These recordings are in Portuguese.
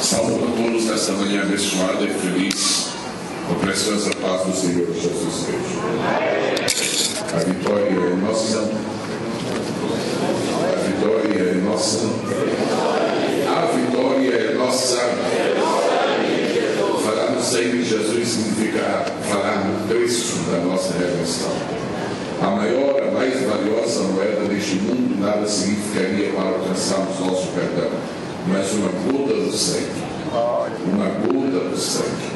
Salve-nos nesta manhã abençoada e feliz, com a preciosa paz do Senhor Jesus Cristo. A vitória é nossa. A vitória é nossa. A vitória é nossa. Falar no sangue de Jesus significa falar no preço da nossa redenção. A maior, a mais valiosa moeda deste mundo nada significaria para alcançarmos nosso perdão, mas uma gota do sangue. Uma gota do sangue.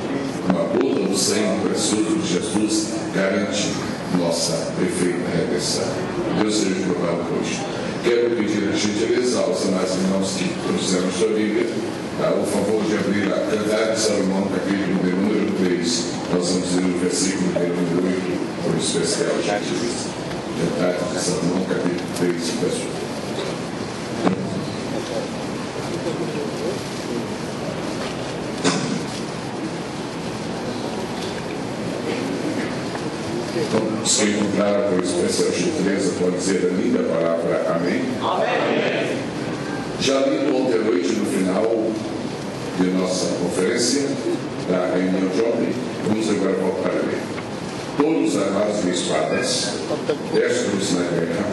Uma gota do sangue precioso de Jesus garante nossa perfeita redenção. Deus seja louvado por isto. Quero pedir a gentileza aos amados irmãos que trouxeram sua Bíblia, o favor de abrir a Cantar de Salomão, capítulo de número 3. Nós vamos ler o versículo de número 8, por especial gentileza. Cantar de Salomão, capítulo 3, verso 8. Se encontrar por especial gentileza, pode dizer a linda palavra amém? Amém. Já lido ontem à noite, no final de nossa conferência, da reunião jovem, vamos agora voltar a ler. Todos armados de espadas, destros na guerra,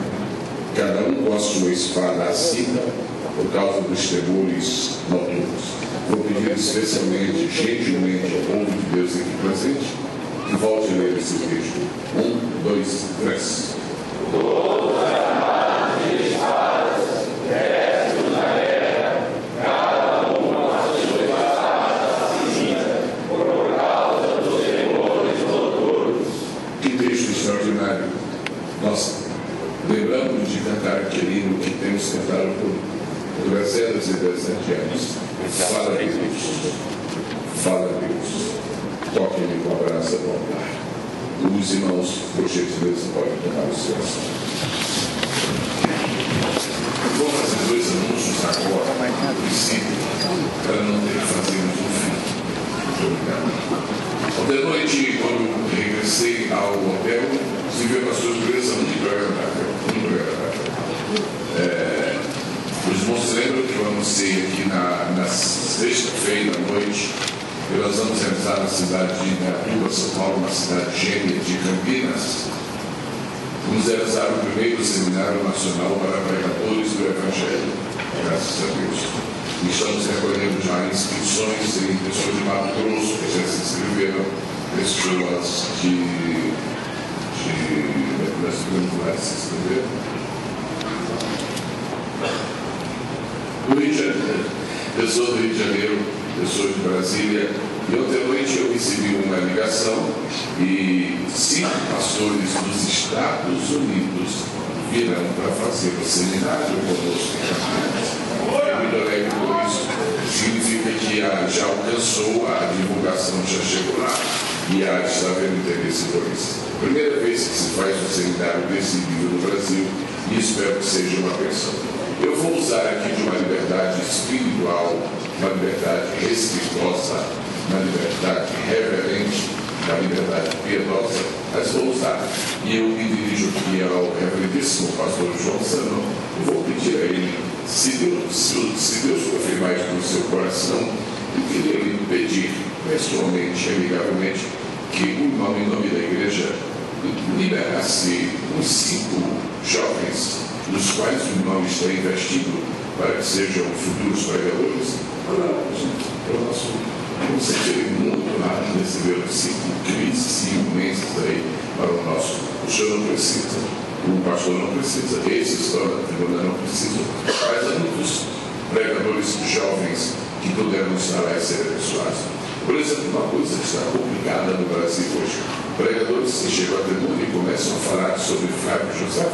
cada um com a sua espada acima, por causa dos temores noturnos. Vou pedir especialmente, gentilmente, ao povo de Deus aqui presente, que volte a ler esse texto. 1, 2, 3. Todos armados de espadas, destros na guerra, cada um com a sua espada acima, por causa dos temores noturnos. Que texto extraordinário! Nós lembramos de cantar aquele hino que temos cantado por 317 anos. Fala Deus, fala Deus. Toque-me com a graça do altar. Os irmãos, por gentileza, podem tomar o seu assunto. Vou fazer dois anúncios agora, no princípio, para não ter que fazermos um fim. Ontem à noite, quando regressei ao hotel, tive uma surpresa muito agradável. Muito agradável. Os irmãos lembram que eu anunciei aqui na sexta-feira à noite. E nós vamos entrar na cidade de Indaiatuba, São Paulo, uma cidade gêmea de Campinas. Vamos realizar o primeiro seminário nacional para pregadores do Evangelho, graças a Deus. E estamos recolhendo já inscrições em pessoas de Mato Grosso, que já se inscreveram, pessoas das comunidades se inscreveram. Do Rio de Janeiro, pessoas do Rio de Janeiro, pessoas de Brasília. E ontem à noite eu recebi uma ligação e 5 pastores dos Estados Unidos virão para fazer o seminário conosco. Eu me alegro por isso. Significa que já alcançou, a divulgação já chegou lá e está havendo interesse por isso. Primeira vez que se faz um seminário desse nível no Brasil e espero que seja uma bênção. Eu vou usar aqui de uma liberdade espiritual, uma liberdade respeitosa, uma liberdade reverente, uma liberdade piedosa, mas vou usar. E eu me dirijo aqui ao reverendíssimo pastor João Sanão. Eu vou pedir a ele, se Deus confirmar isso no seu coração, eu queria lhe pedir, pessoalmente, amigavelmente, que o nome da igreja liberasse uns 5 jovens, dos quais o irmão está investindo para que sejam futuros pregadores. Eu sentirei muito raro receber 5 crises, 5 meses aí para o nosso. O senhor não precisa, o pastor não precisa, esse história da tribuna não precisa, mas há muitos pregadores jovens que puderam estar lá e ser abençoados. Por exemplo, uma coisa que está complicada no Brasil hoje: pregadores que chegam à tribuna e começam a falar sobre Flávio José,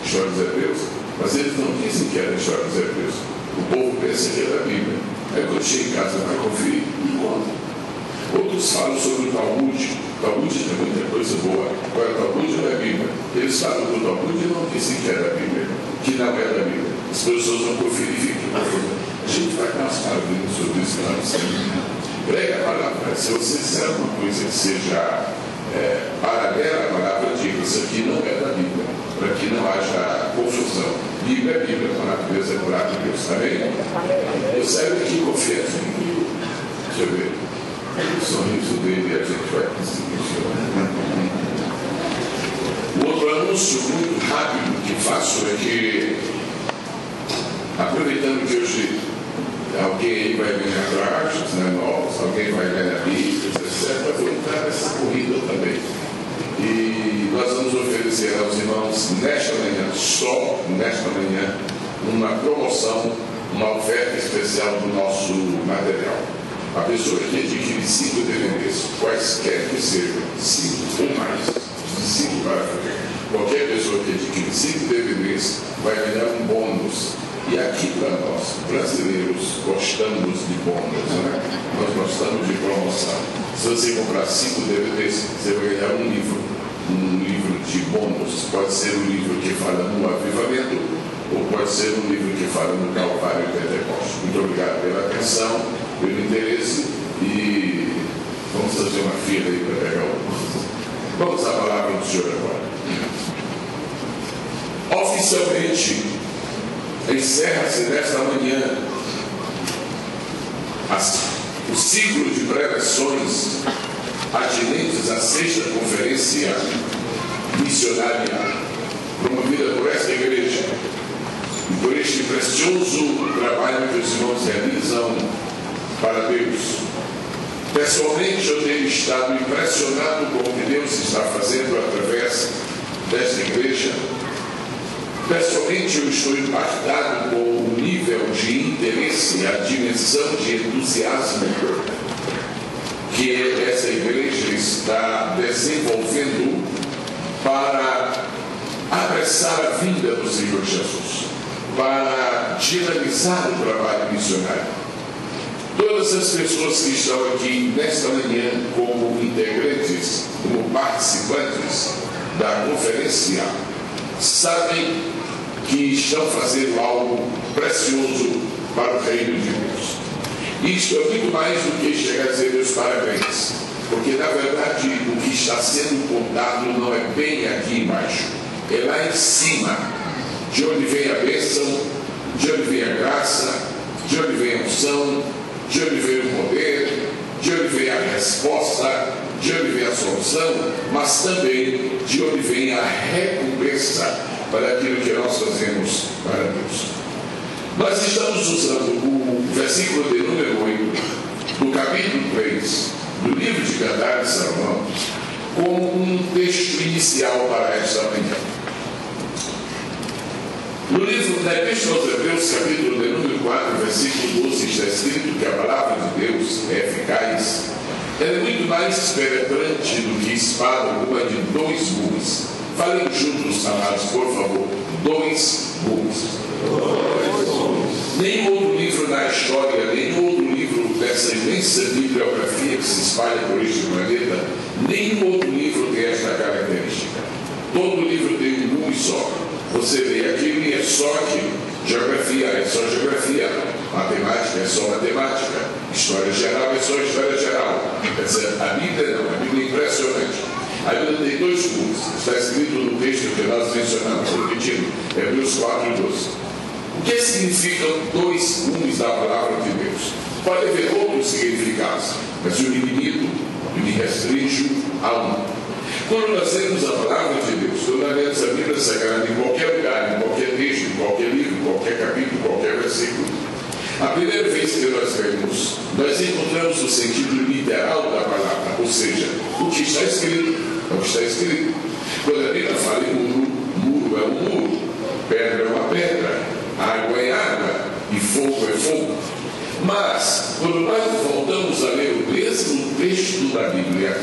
história dos Hebreus, mas eles não dizem que era a história dos Hebreus. O povo pensa que era a Bíblia. Aí quando chega em casa para conferir, não conta. Outros falam sobre o Talmud. O Talmud tem muita coisa boa. Agora, o Talmud não é a Bíblia. Eles falam do Talmud e não dizem que era a Bíblia, que não era a Bíblia. As pessoas vão conferir e ficam confusa. A gente vai dar umas palavrinhas sobre isso lá no seminário. Prega a palavra. Se você disser alguma coisa que seja paralela à palavra, diga: isso aqui não é da Bíblia. para que não haja confusão. Bíblia é Bíblia, a natureza é curada de Deus. Amém? Eu saio daqui confiante em Deus. Deixa eu ver. O sorriso dele a gente vai conseguir. O outro anúncio muito rápido que faço é que, aproveitando que hoje alguém aí vai ganhar trajes, né, novos, alguém vai ganhar bíblias, etc., vou entrar nessa corrida também. E nós vamos oferecer aos irmãos nesta manhã, só nesta manhã, uma promoção, uma oferta especial do nosso material. A pessoa que adquire 5 DVDs, quaisquer que sejam, 5 ou mais, de 5 para frente, qualquer pessoa que adquire 5 DVDs vai ganhar um bônus. E aqui para nós, brasileiros, gostamos de bônus, né? Nós gostamos de promoção. Se você comprar 5 DVDs, você vai ganhar um livro de bônus. Pode ser um livro que fala no avivamento, ou pode ser um livro que fala no Calvário e Pentecostes. Muito obrigado pela atenção, pelo interesse, e vamos fazer uma fila aí para pegar o bônus. Vamos à palavra do Senhor agora. Oficialmente, encerra-se nesta manhã o ciclo de preleções atinentes à 6ª Conferência Missionária promovida por esta igreja e por este precioso trabalho que os irmãos realizam para Deus. Pessoalmente, eu tenho estado impressionado com o que Deus está fazendo através desta igreja. Pessoalmente, eu estou impactado com o nível de interesse, a dimensão de entusiasmo que essa igreja está desenvolvendo para apressar a vinda do Senhor Jesus, para dinamizar o trabalho missionário. Todas as pessoas que estão aqui nesta manhã como integrantes, como participantes da conferência, sabem que estão fazendo algo precioso para o reino de Deus. Isto é muito mais do que chegar a dizer meus parabéns, porque na verdade o que está sendo contado não é bem aqui embaixo, é lá em cima, de onde vem a bênção, de onde vem a graça, de onde vem a unção, de onde vem o poder, de onde vem a resposta, de onde vem a solução, mas também de onde vem a recompensa para aquilo que nós fazemos para Deus. Nós estamos usando o versículo de número 8 do capítulo 3 do livro de Cantares de Salomão como um texto inicial para esta manhã. No livro da Epístola aos Hebreus, capítulo de número 4, versículo 12, está escrito que a palavra de Deus é eficaz. Ela é muito mais penetrante do que espada alguma de 2 gumes. Falem juntos, amados, por favor. 2 gumes. Nenhum outro livro na história, nenhum outro livro dessa imensa bibliografia que se espalha por este planeta, nenhum outro livro tem esta característica. Todo livro tem um gume só. Você lê aquilo e é só aquilo. Geografia é só geografia. Matemática é só matemática. História geral é só história geral. A Bíblia não, a Bíblia é impressionante. A Bíblia tem 2 gumes. Está escrito no texto que nós mencionamos, repetindo, Hebreus 4:12. O que significam 2 gumes da palavra de Deus? Pode haver outros significados, mas eu me restringo a um. Quando nós lemos a palavra de Deus, quando nós lemos a Bíblia Sagrada em qualquer lugar, em qualquer texto, em qualquer livro, em qualquer capítulo, em qualquer versículo, a primeira vez que nós lemos, nós encontramos o sentido literal da palavra, ou seja, o que está escrito é o que está escrito. Quando a Bíblia fala em muro, muro é um muro, pedra é uma pedra, água é água e fogo é fogo. Mas, quando nós voltamos a ler o mesmo texto da Bíblia,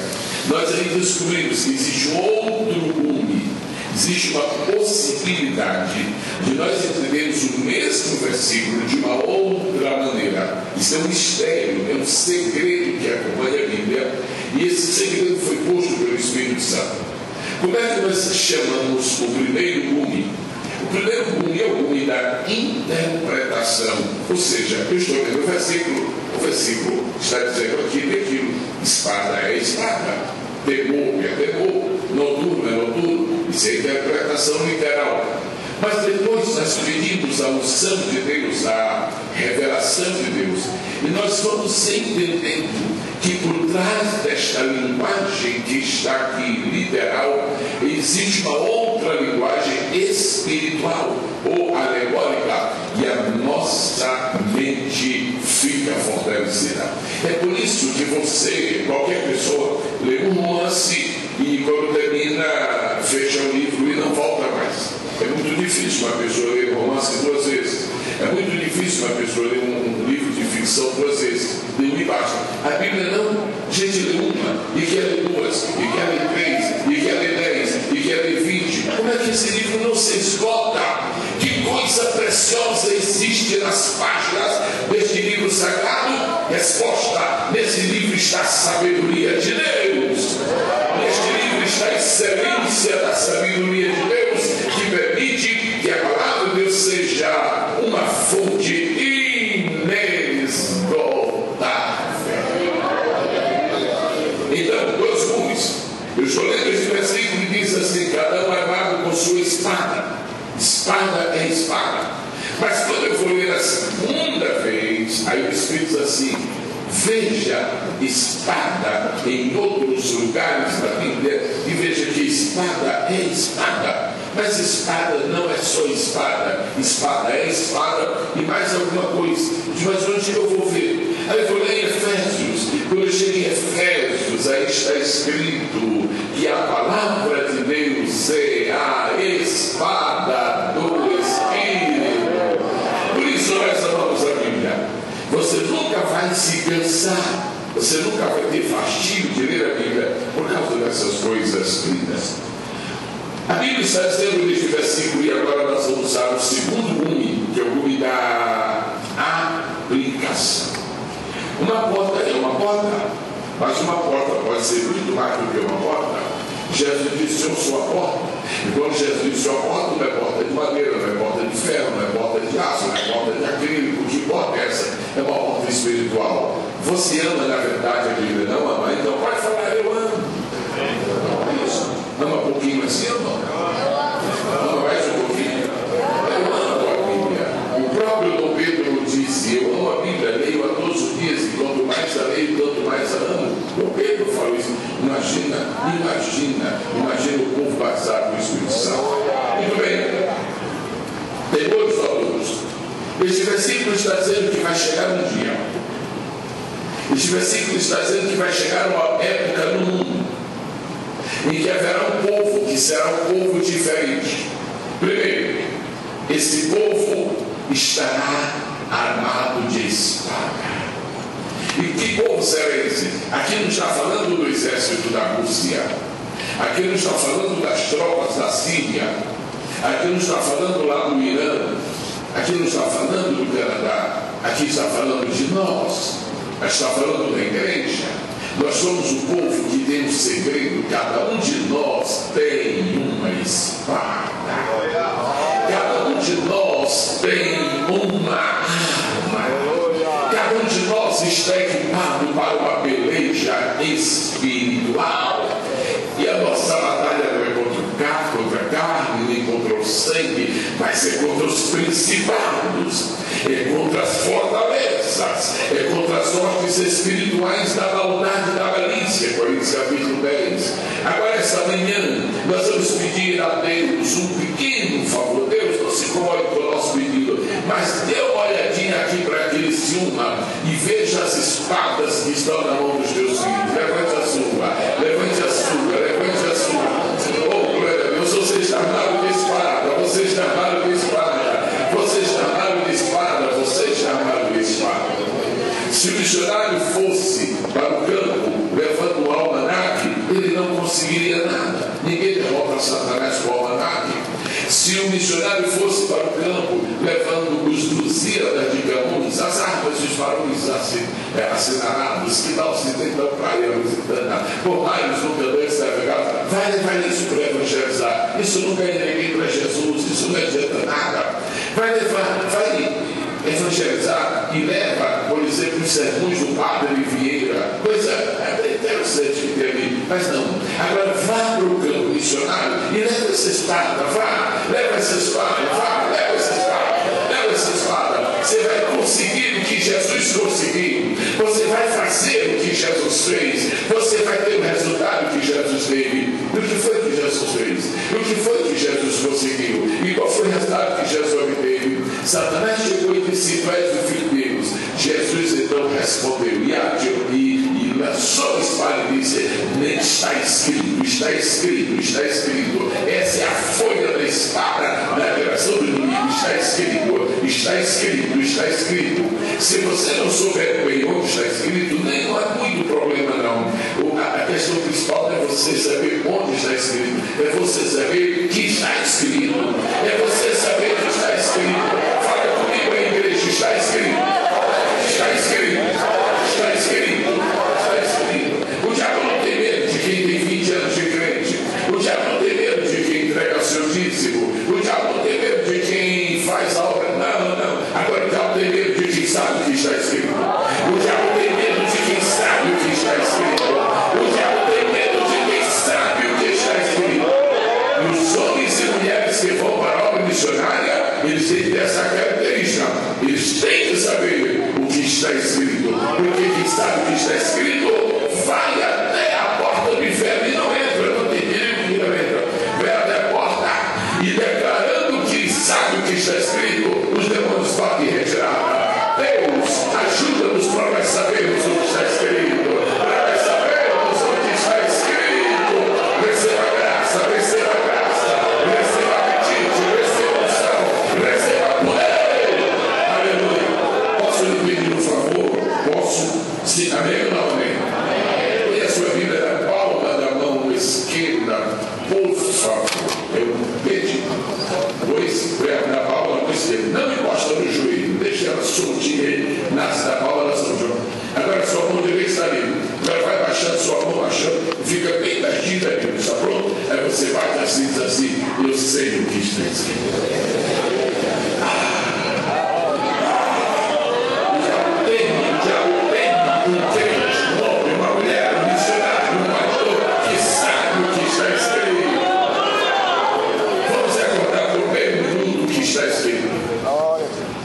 nós aí descobrimos que existe outro gume, existe uma possibilidade de nós entendermos o mesmo versículo de uma outra maneira. Isso é um mistério, é um segredo que acompanha a Bíblia, e esse segredo foi posto pelo Espírito Santo. Como é que nós chamamos o primeiro gume? O primeiro gume é o gume da interpretação, ou seja, eu estou lendo o versículo está dizendo aquilo e aquilo, espada é espada, temor é temor, noturno é noturno. Isso é interpretação literal. Mas depois nós pedimos a unção de Deus, a revelação de Deus, e nós vamos entendendo que por trás desta linguagem que está aqui, literal, existe uma outra linguagem espiritual ou alegórica, e a nossa mente fica fortalecida. É por isso que você, qualquer pessoa, lê um romance e quando termina, fecha o livro e não volta mais. É muito difícil uma pessoa ler romance 2 vezes. É muito difícil uma pessoa ler um livro de ficção 2 vezes. Lê um e basta. A Bíblia não. Gente lê uma, e quer ler 2, e quer ler 3, e quer ler 10, e quer ler 20. Como é que esse livro não se esgota? Que coisa preciosa existe nas páginas deste livro sagrado? Resposta: nesse livro está a sabedoria de Deus. Neste livro está a excelência da sabedoria de Deus, que permite que a palavra de Deus seja uma fonte inesgotável. Então, 2 gumes. Eu estou lendo esse versículo e diz assim: cada um armado com sua espada. Espada é espada. Mas quando eu vou ler a segunda vez, aí o Espírito diz assim: veja espada em outros lugares da Bíblia e veja que espada é espada. Mas espada não é só espada. Espada é espada e mais alguma coisa. Mas onde eu vou ver? Aí eu vou ler em Efésios. Quando eu chego em Efésios, aí está escrito que a palavra de Deus é a espada do Espírito. Por isso nós amamos a Bíblia. Você nunca vai se cansar, você nunca vai ter fastídio de ler a Bíblia por causa dessas coisas lindas. A Bíblia está dizendo neste versículo, e agora nós vamos usar o segundo gume, que é o gume da aplicação. Uma porta é uma porta, mas uma porta pode ser muito mais do que uma porta. Jesus disse: eu sou a porta. E quando Jesus disse: eu sou a porta, não é porta de madeira, não é porta de ferro, não é porta de aço, não é porta de acrílico. Que porta é essa? É uma porta espiritual. Você ama, na verdade, a Bíblia? Não ama? Então pode falar: eu amo. Isso. Ama um pouquinho assim ou não? Ama mais um pouquinho? Eu amo a Bíblia. O próprio Dom Pedro disse: eu amo a Bíblia, leio a todos os dias, e quanto mais a leio, tanto mais a amo. Dom Pedro falou isso. Imagina o povo batizado no Espírito Santo. Muito bem. Depois falamos. Este versículo está dizendo que vai chegar um dia. Este versículo está dizendo que vai chegar uma época no mundo em que haverá um povo que será um povo diferente. Primeiro, esse povo estará armado de espada. E que povo será esse? Aqui não está falando do exército da Rússia. Aqui não está falando das tropas da Síria. Aqui não está falando lá do Irã. Aqui não está falando do Canadá. Aqui está falando de nós. Está falando da igreja. Nós somos o povo que tem um segredo. Cada um de nós tem uma espada. Cada um de nós tem uma arma. Cada um de nós está equipado para uma peleja espiritual. E a nossa batalha não é contra a carne, nem contra o sangue, mas é contra os principados, é contra as fortalezas, é contra as ordens espirituais da maldade e da malícia. Coríntios capítulo 10. Agora, essa manhã, nós vamos pedir a Deus um pequeno favor. Deus, não se incomode com o nosso pedido, mas dê uma olhadinha aqui para Criciúma e veja as espadas que estão na mão dos teus filhos. Levante a sua, levante a sua, levante a sua. Oh, glória a Deus, você está armado de espada, você está armado de espada, você está armado de espada, você está armado de espada. Se o missionário fosse para o campo levando o almanaque, ele não conseguiria nada. Ninguém derrota Satanás com o almanaque. Se o missionário fosse para o campo levando os Lusíadas de Camus, as armas dos varões assinalados, que não se tentam praia lusitana, por raios nunca dois navegados, vai levar isso para evangelizar. Isso nunca é ninguém para Jesus, isso não adianta nada. Vai levar, vai evangelizar e leva, por exemplo, os sermões do Padre Vieira, coisa até interessante que tem ali, mas não. Agora vá para o campo missionário e leva essa espada, leva essa espada, leva essa espada. Você vai conseguir o que Jesus conseguiu, você vai fazer o que Jesus fez, você vai ter o resultado que Jesus teve. E o que foi que Jesus fez? O que foi que Jesus conseguiu? E qual foi o resultado que Jesus obteve? Satanás chegou e disse: tu és o Filho de Deus. Jesus então respondeu e lançou a espada e disse: está escrito, está escrito, está escrito. Essa é a folha da espada da liberação do inimigo. Está escrito, está escrito, está escrito. Se você não souber bem onde está escrito, nem não há muito problema não. A questão principal é você saber onde está escrito, é você saber que está escrito, é você saber que está escrito. Fala comigo aí, igreja, está escrito, está escrito, está escrito, está escrito. O diabo não tem medo de quem tem 20 anos de crente, o diabo não tem medo de quem entrega seu dízimo, o diabo não tem medo de quem faz a obra, não. Agora o diabo tem medo de quem sabe o que está escrito, o diabo tem medo de quem sabe o que está escrito, o diabo tem medo de quem sabe o que está escrito. E os homens e mulheres que vão para a obra missionária, eles têm que ter essa característica, eles têm que saber o que está escrito, porque quem sabe o que está escrito vai até a porta do inferno e não entra, não tem perigo que não entra, vai até a porta e declarando que sabe o que está escrito, os demônios podem retirar. Deus, ajuda-nos para nós sabermos o que está escrito, para nós sabermos o que está escrito. Receba graça, receba apetite, receba unção, receba poder. Aleluia. Posso lhe pedir um favor? Posso? Sim, amém ou não amém? Põe a sua Bíblia na palma da mão esquerda, por favor. Eu pedi. Pois, na palma da mão esquerda. Não encosta no joelho, deixa ela soltinha aí, nasce da palma da São João. Agora sua mão direita está ali. Agora vai baixando sua mão, baixando, fica bem pertinho da Bíblia, está pronto? Aí você vai assim, diz assim: eu sei o que está escrito. Um crente, um homem, uma mulher, um missionário, um pastor que sabe o que está escrito. Vamos recordar por meio minuto o que está escrito.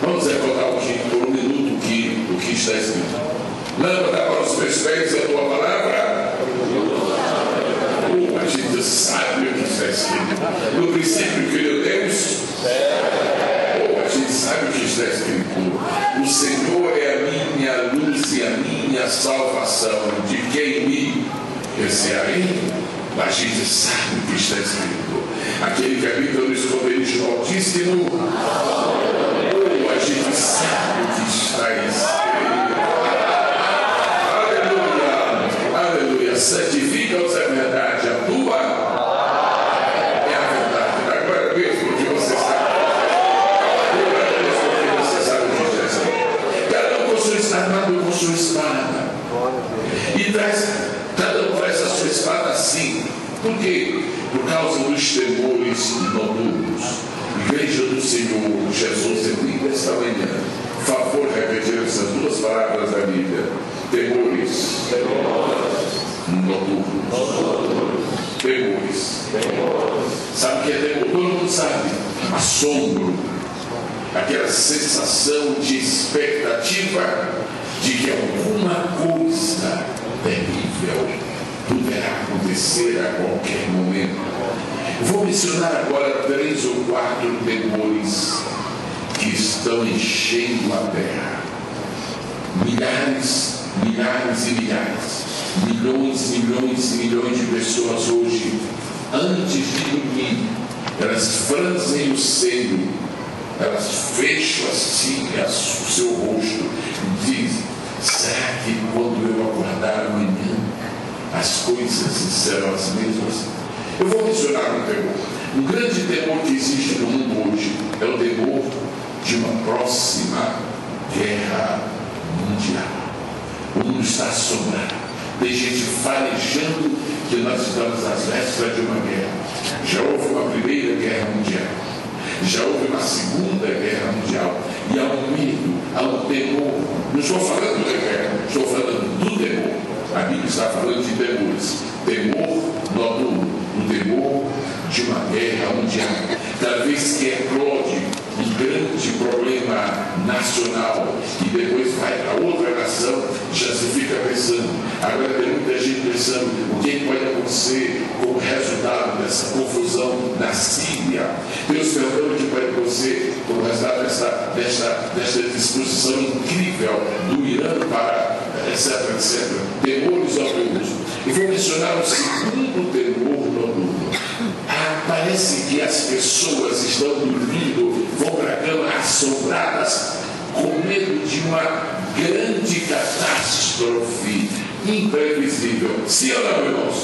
Vamos recordar por um minuto o que está escrito. Lâmpada para os meus pés é a tua palavra. A gente sabe o que está escrito. No princípio criou Deus. A gente sabe o que está escrito. O Senhor é a minha luz e a minha salvação. De quem me recearei? A gente sabe o que está escrito. Aquele que habita no esconderijo do Altíssimo. A gente sabe o que está escrito. Aleluia, aleluia. Santifica-os a verdade. A tua é a verdade. Agora mesmo que você sabe. Armado com sua espada e cada um traz a sua espada assim. Por quê? Por causa dos temores noturnos. Igreja do Senhor Jesus, eu digo esta manhã, favor repetir essas duas palavras da Bíblia: temores noturnos. Temores. Sabe o que é temor? Todo mundo sabe. Assombro. Aquela sensação de expectativa de que alguma coisa terrível poderá acontecer a qualquer momento. Vou mencionar agora 3 ou 4 temores que estão enchendo a terra. Milhares e milhares, milhões de pessoas hoje, antes de dormir, elas franzem o seio, elas fecham assim o seu rosto e dizem: será que quando eu acordar amanhã as coisas serão as mesmas? Eu vou mencionar um temor. Um grande temor que existe no mundo hoje é o temor de uma próxima guerra mundial. O mundo está assombrado. Tem gente farejando que nós estamos às vésperas de uma guerra. Já houve uma primeira guerra mundial. Já houve uma Segunda Guerra Mundial e há um medo, há um temor. Não estou falando da guerra, estou falando do temor. A Bíblia está falando de temores. Temor noturno, um temor de uma guerra mundial. Cada vez que eclode um grande problema nacional e depois vai para outra nação, já se fica pensando. Agora tem muita gente pensando o que pode acontecer como resultado dessa confusão na Síria. Deus perdoa o que pode acontecer como resultado desta disposição incrível do Irã para etc, etc. Temores noturnos. E vou mencionar o segundo temor noturno. Parece que as pessoas estão dormindo, vão para a cama assombradas, com medo de uma grande catástrofe imprevisível. Sim ou não, irmãos?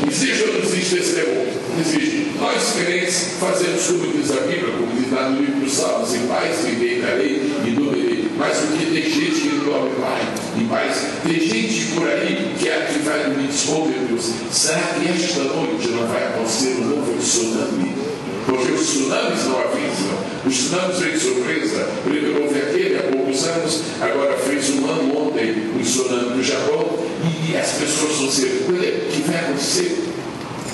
Existe ou não existe esse temor? Existe. Nós crentes fazemos como diz a Bíblia, como diz lá no livro dos Salmos, em paz me deitarei e dormirei. Mas porque tem gente que não dorme em paz, tem gente por aí que vai dormir. Oh meu Deus, será que esta noite não vai acontecer um novo tsunami? Porque os tsunamis não avisam. Os tsunamis vêm de surpresa. Primeiro houve aquele há poucos anos, agora fez um ano ontem, um tsunami do Japão, e as pessoas vão dizer, olha, que vai acontecer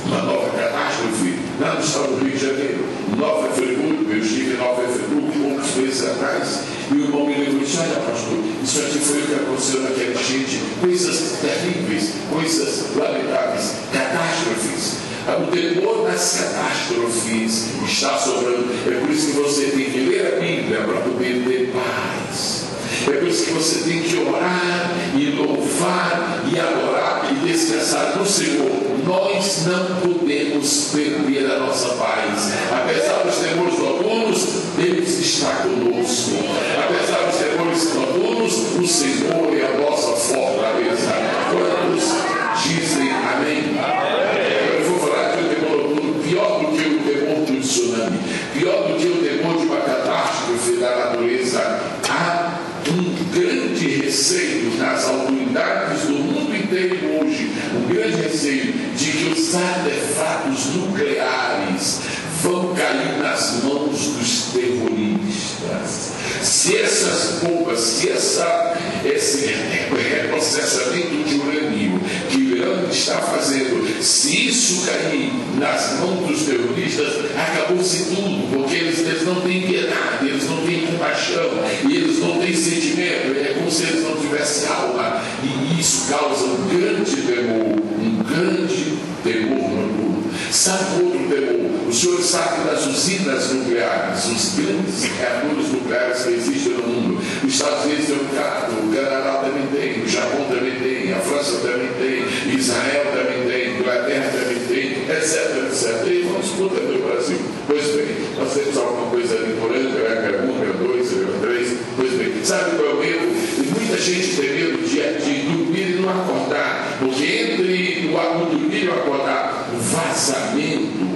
uma nova catástrofe lá no estado do Rio de Janeiro, Nova Friburgo. Eu estive em Nova Friburgo poucos meses atrás, e o irmão me lembrou e disse, olha pastor, isso aqui foi o que aconteceu naquela gente, coisas terríveis, coisas lamentáveis, catástrofes. O temor das catástrofes está sobrando. É por isso que você tem que ler a Bíblia para poder ter paz. É por isso que você tem que orar e louvar e adorar e descansar no Senhor. Nós não podemos perder a nossa paz. Apesar dos temores noturnos, Deus está conosco. Apesar dos temores noturnos, o Senhor é a nossa fortaleza. Quantos dizem amém? Eu vou falar que o temor noturno, pior do que o temor do tsunami, pior do que o temor de uma catástrofe da natureza, há um grande receio nas autoridades do mundo inteiro hoje, um grande receio de que os artefatos nucleares vão cair nas mãos dos terroristas. Se essas bombas, se esse reprocessamento de urânio que o Irã está fazendo, se isso cair nas mãos dos terroristas, acabou-se tudo, porque eles não têm piedade, eles não têm compaixão, e eles não têm sentimento, é como se eles não tivessem alma, e isso causa um grande temor noturno. Sabe outro temor? O senhor sabe das usinas nucleares, os grandes reatores nucleares que existem no mundo. Os Estados Unidos tem um bocado, o Canadá também tem, o Japão também tem, a França também tem, Israel também tem, Inglaterra também tem, etc, etc. E vamos escutar no Brasil. Pois bem, nós temos alguma coisa ali por ano, Angra 1, Angra 2, Angra 3. Pois bem, sabe qual é o erro? Muita gente tem medo de dormir e não acordar, porque entre o dormir e o acordar, o vazamento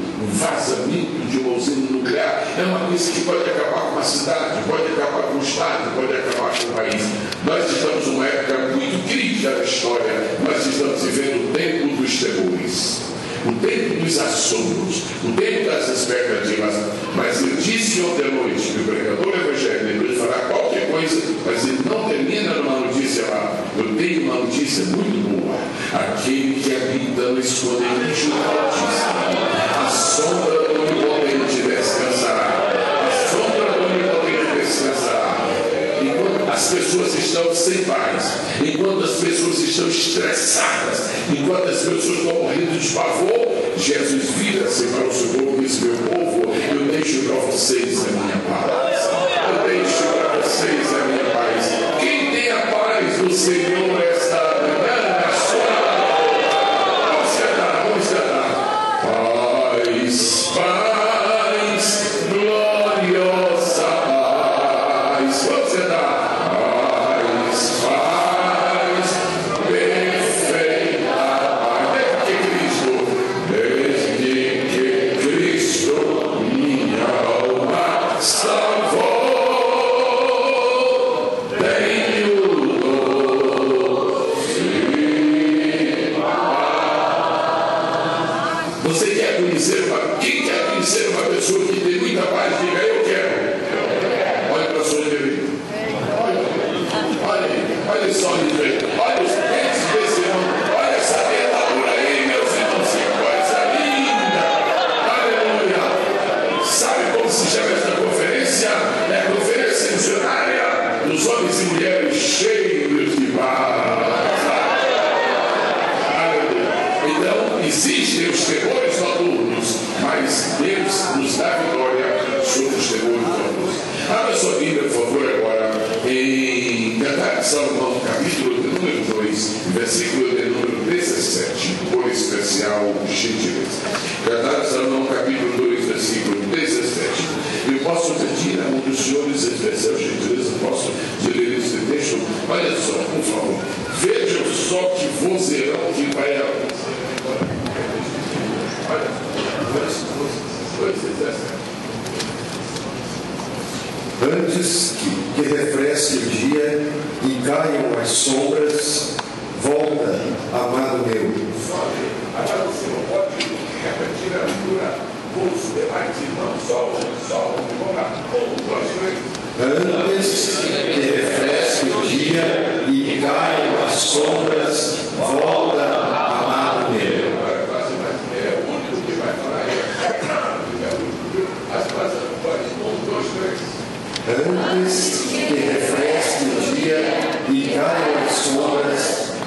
de uma usina nuclear é uma coisa que pode acabar com uma cidade, pode acabar com um estado, pode acabar com o país. Nós estamos numa época muito crítica da história. Nós estamos vivendo o tempo dos temores, o tempo dos assombros, o tempo das expectativas. Mas eu disse ontem à noite que o pregador evangélico ele falar qualquer coisa, mas ele não termina numa notícia lá. Eu tenho uma notícia muito boa. Aquele que habita no esconderijo do Altíssimo, a sombra do Onipotente descansará. A sombra do Onipotente descansará. Enquanto as pessoas estão sem paz, enquanto as pessoas estão estressadas, enquanto as pessoas estão morrendo de pavor, Jesus vira-se para o seu povo e diz: meu povo, eu deixo para vocês a minha paz. Eu deixo para vocês a minha paz. Quem tem a paz do Senhor esta manhã? Paz, gloriosa paz. Você dá paz, perfeita paz. Desde que Cristo minha alma salvou, tenho viver. Olha os dentes desse homem, olha essa dentadura aí, meus irmãos, que coisa linda. Aleluia. Sabe como se chama esta conferência? É a conferência missionária dos homens e mulheres cheios de paz. Aleluia. Então, existem os temores noturnos, mas Deus nos dá vitória sobre os temores noturnos. Abra sua Bíblia, por favor, agora, em Cantares de Salomão, capítulo de número 2, versículo de número 17, por especial gentileza. Cantares de Salomão, capítulo 2, versículo 17. Eu posso pedir a um dos senhores especial gentileza, posso ler esse texto? Olha só, por favor. Vejam só que vozeirão que vai a... Olha, 2:17. Antes que refresque o dia e caiam as sombras, volta, amado meu. Agora você não pode repetir a leitura com os demais irmãos, só vamos lá. 1, 2, 3. Antes que refresque o dia e caiam as sombras, volta, amado meu. É o único que vai falar. As coisas podem. 1, 2, 3. Antes que refresque o dia e caiam as sombras,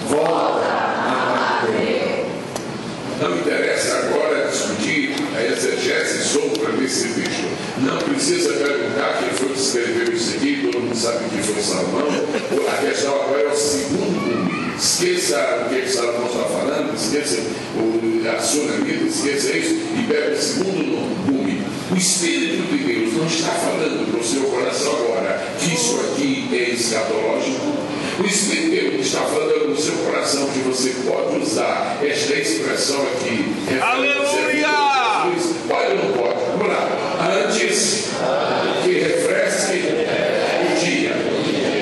volta, amado meu. Não interessa agora discutir a exegese sobre esse texto. Não precisa perguntar quem foi que escreveu isso aqui, todo mundo sabe que foi Salomão. A questão agora é o segundo gume. Esqueça o que Salomão está falando, esqueça a sunamita, esqueça isso e pega o segundo gume. O Espírito de Deus não está falando para o seu coração agora que isso aqui é escatológico. O Espírito de Deus está falando no seu coração que você pode usar esta expressão aqui. Aleluia! Pode ou não pode? Vamos lá. Antes que refresque o dia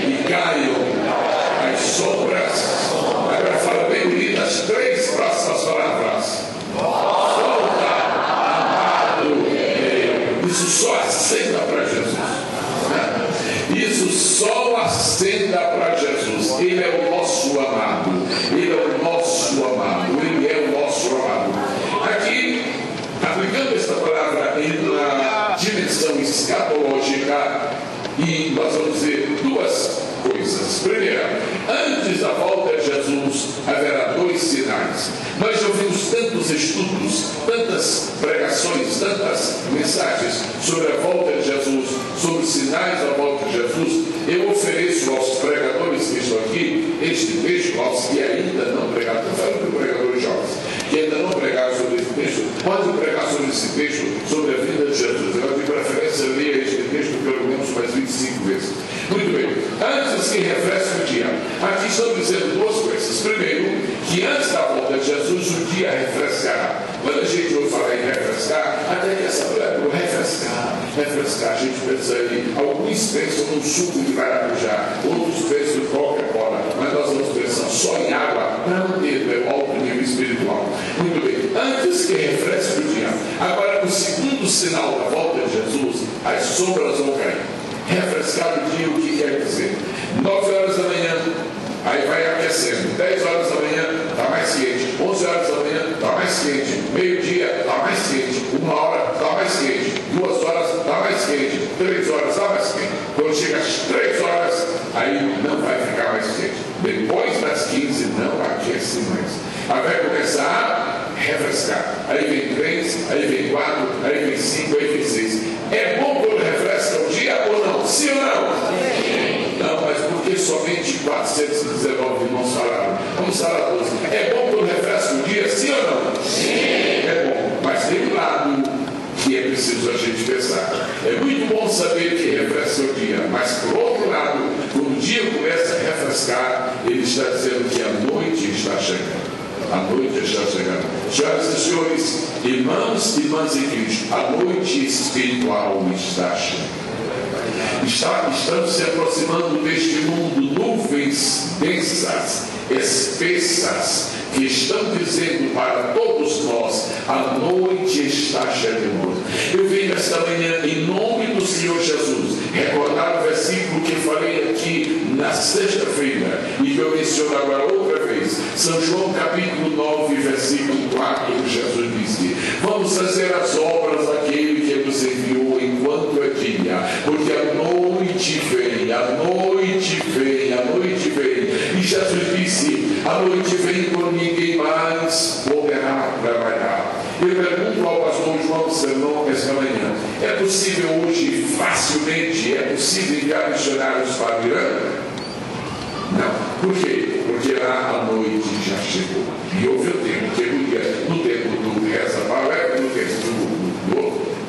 e caiam as sombras. Agora fala bem bonito as 3 próximas palavras. Volta, amado meu. Isso só acenda para Jesus. Isso só acenda para Jesus. Ele é o nosso amado. Ele é o nosso amado. Ele é o nosso amado. Aqui, aplicando esta palavra em uma dimensão escatológica, e nós vamos dizer 2 coisas. Primeira, antes da volta de Jesus haverá 2 sinais. Nós já ouvimos tantos estudos, tantas pregações, tantas mensagens sobre a volta de Jesus, sobre os sinais da volta de Jesus. Eu ofereço aos pregadores que estão aqui este texto, aos que ainda não pregaram. Estou falando de pregadores jovens que ainda não pregaram sobre esse texto. Pode pregar sobre esse texto, sobre a vida de Jesus. Eu, de preferência, leia este texto pelo menos mais 25 vezes. Muito bem. Antes que refresque o dia. Aqui estão dizendo 2 coisas. Primeiro, que antes da volta de Jesus o dia refrescará. Quando a gente ouve falar em refrescar, até que essa palavra refrescar, a gente pensa aí, alguns pensam num suco de maracujá, outros pensam em Coca-Cola, mas nós vamos pensar só em água para manter o alto nível espiritual. Muito bem. Antes que refresque o dia. Agora, o segundo sinal da volta de Jesus, as sombras vão cair. Refrescar o dia, o que quer dizer? 9 horas da manhã, aí vai aquecendo. 10 horas da manhã, está mais quente. 11 horas da manhã, está mais quente. Meio-dia, está mais quente. 1 hora, está mais quente. 2 horas, está mais quente. 3 horas, está mais quente. Quando chega às 3 horas, aí não vai ficar mais quente. Depois das 15, não aquece mais. Aí vai começar a refrescar. Aí vem 3, aí vem 4, aí vem 5, aí vem 6. É bom quando refresca o dia ou não? Sim ou não? Sim. Não, mas por que somente 419 irmãos falaram? Vamos falar 12. É bom quando refresca o dia? Sim ou não? Sim. É bom, mas tem um lado que é preciso a gente pensar. É muito bom saber que refresca o dia, mas por outro lado, quando o dia começa a refrescar, ele está dizendo que a noite está chegando. A noite está chegando. Senhoras e senhores, irmãos e irmãs em Cristo, a noite espiritual está chegando. Estamos se aproximando deste mundo, nuvens densas, espessas, que estão dizendo para todos nós, a noite está chegando. Eu venho esta manhã, em nome do Senhor Jesus, recordar o versículo que falei aqui na sexta-feira, e que eu menciono agora outra vez. São João capítulo 9, versículo 4, Jesus disse: vamos fazer as obras daquele que nos enviou enquanto é dia, porque a noite vem, a noite vem, a noite vem. E Jesus disse: a noite vem quando ninguém mais poderá trabalhar. Eu pergunto ao pastor João Sermão esta manhã: é possível hoje, facilmente, é possível enviar missionários para o Irã? Não. Por quê? Porque lá a noite já chegou. E houve o tempo que podia, no tempo do reza para no tempo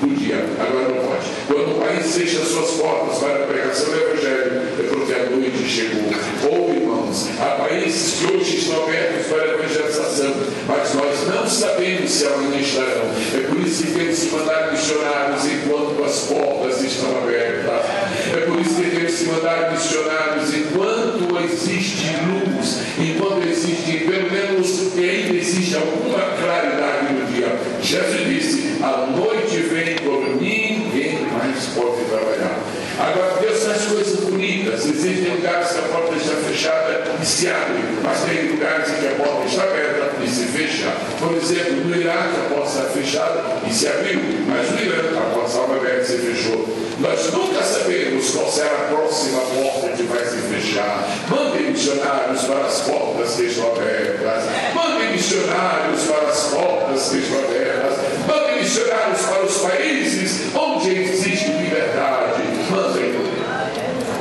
do dia, agora não pode. Quando o país fecha suas portas para a pregação do Evangelho, é porque a noite chegou. Ou, irmãos, há países que hoje estão abertos para a evangelização, mas nós não sabemos se amanhã estarão. É por isso que temos que mandar missionários enquanto as portas estão abertas. É por isso que temos que mandar missionários enquanto existe luz, enquanto existe, pelo menos, que ainda existe alguma claridade no dia. Jesus disse: a noite vem quando ninguém mais pode trabalhar. Agora, Deus faz coisas bonitas. Existem lugares que a porta está fechada e se abre, mas tem lugares em que a porta está aberta e se fecha. Por exemplo, no Iraque a porta está fechada e se abriu, mas no Irã a porta estava aberta e se fechou. Nós nunca sabemos qual será a próxima porta que vai se fechar. Mandem missionários para as portas que estão abertas. Mandem missionários para as portas que estão abertas. Mandem missionários para os países onde existe liberdade. Mandem.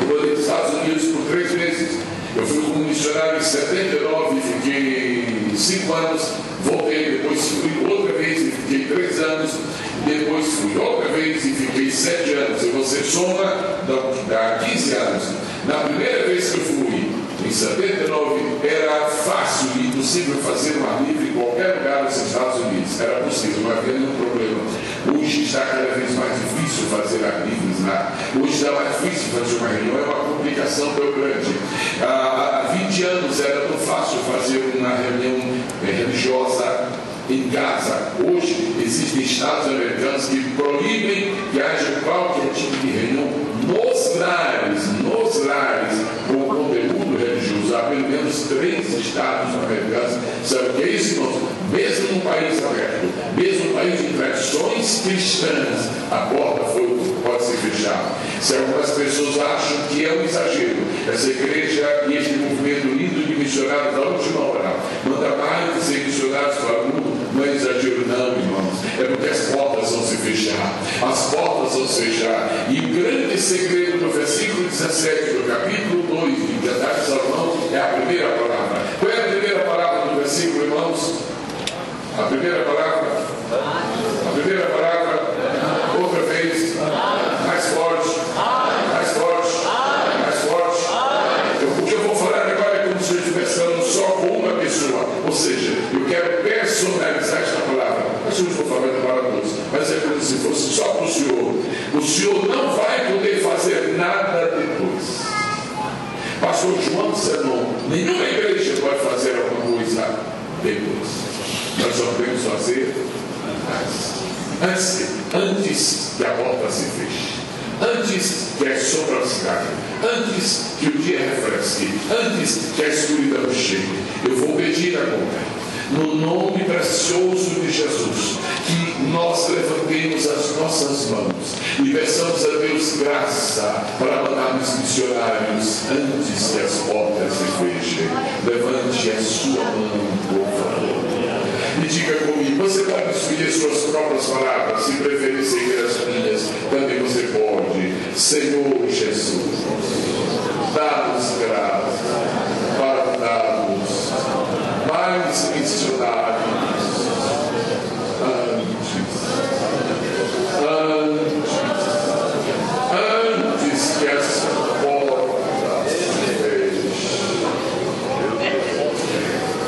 Eu vou nos Estados Unidos por 3 meses. Eu fui como missionário em 79 e fiquei 5 anos. Voltei, depois fui outra vez e fiquei 3 anos. Depois fui outra vez e fiquei 7 anos. E você soma, dá 15 anos. Na primeira vez que eu fui, em 79, era fácil e possível fazer uma livre em qualquer lugar nos Estados Unidos. Era possível, não havia nenhum problema. Hoje está cada vez mais difícil fazer a livres lá. Hoje está mais difícil fazer uma reunião, é uma complicação tão grande. Há 20 anos era tão fácil fazer uma reunião religiosa em casa. Hoje existem estados americanos que proíbem que haja qualquer tipo de reunião nos lares, com conteúdo religioso. Há pelo menos 3 estados americanos. Sabe o que é isso, irmãos? Mesmo num país aberto, mesmo num país de tradições cristãs, a porta pode se fechar. Se algumas pessoas acham que é um exagero, essa igreja e este movimento lindo de missionários da última hora manda mais de 100 missionários para o mundo, não é exagero não, irmãos. É porque as portas vão se fechar. As portas vão se fechar. E o grande segredo do versículo 17 do capítulo 2 de Cantar de Salomão é a primeira palavra. Qual é a primeira palavra do versículo, irmãos? A primeira palavra? A primeira palavra? Outra vez? Mais forte? Mais forte? Mais forte? O que eu vou falar agora é como se eu estivesse falando só com uma pessoa. Ou seja, eu quero personalizar esta palavra. Mas eu estou falando para todos. Mas é como se fosse só para o Senhor. O Senhor não vai poder fazer nada depois. Pastor João Sermão, nenhuma igreja pode fazer alguma coisa depois. Nós só podemos fazer antes que a porta se feche, antes que a sombra se caia, antes que o dia refresque, antes que a escuridão chegue. Eu vou pedir agora, no nome precioso de Jesus, que nós levantemos as nossas mãos e peçamos a Deus graça para mandarmos missionários antes que as portas se fechem. Levante a sua mão, por favor, e diga comigo. Você pode escolher suas próprias palavras, se preferir seguir as minhas, também você pode. Senhor Jesus, dá-nos graça para darmos mais missionários antes que as portas se fechem.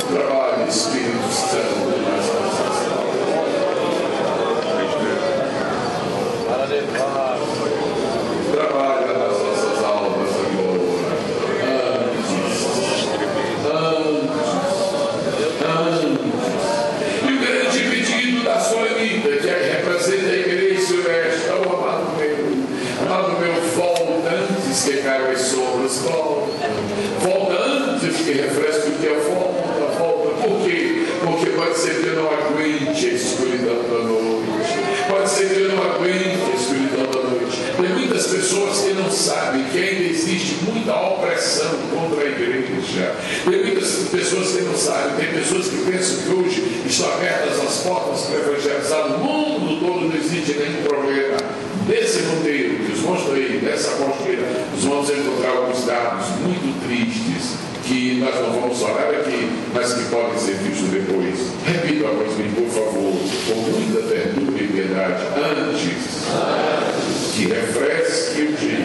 Trabalhe, Espírito Santo, nas nossas almas. Trabalha nas nossas almas agora. que refresca o que é volta. Por quê? Porque pode ser que eu não aguente a escuridão da noite. Pode ser que eu não aguente a escuridão da noite. Tem muitas pessoas que não sabem que ainda existe muita opressão contra a igreja. Tem muitas pessoas que não sabem. Tem pessoas que pensam que hoje estão abertas as portas para evangelizar. No mundo todo não existe nenhum problema. Nesse roteiro que os irmãos estão aí, nessa aposteira, nós vamos encontrar alguns dados muito tristes que nós não vamos falar aqui, mas que podem ser vistos depois. Repita após mim, por favor, com muita ternura e piedade. Antes que refresque o dia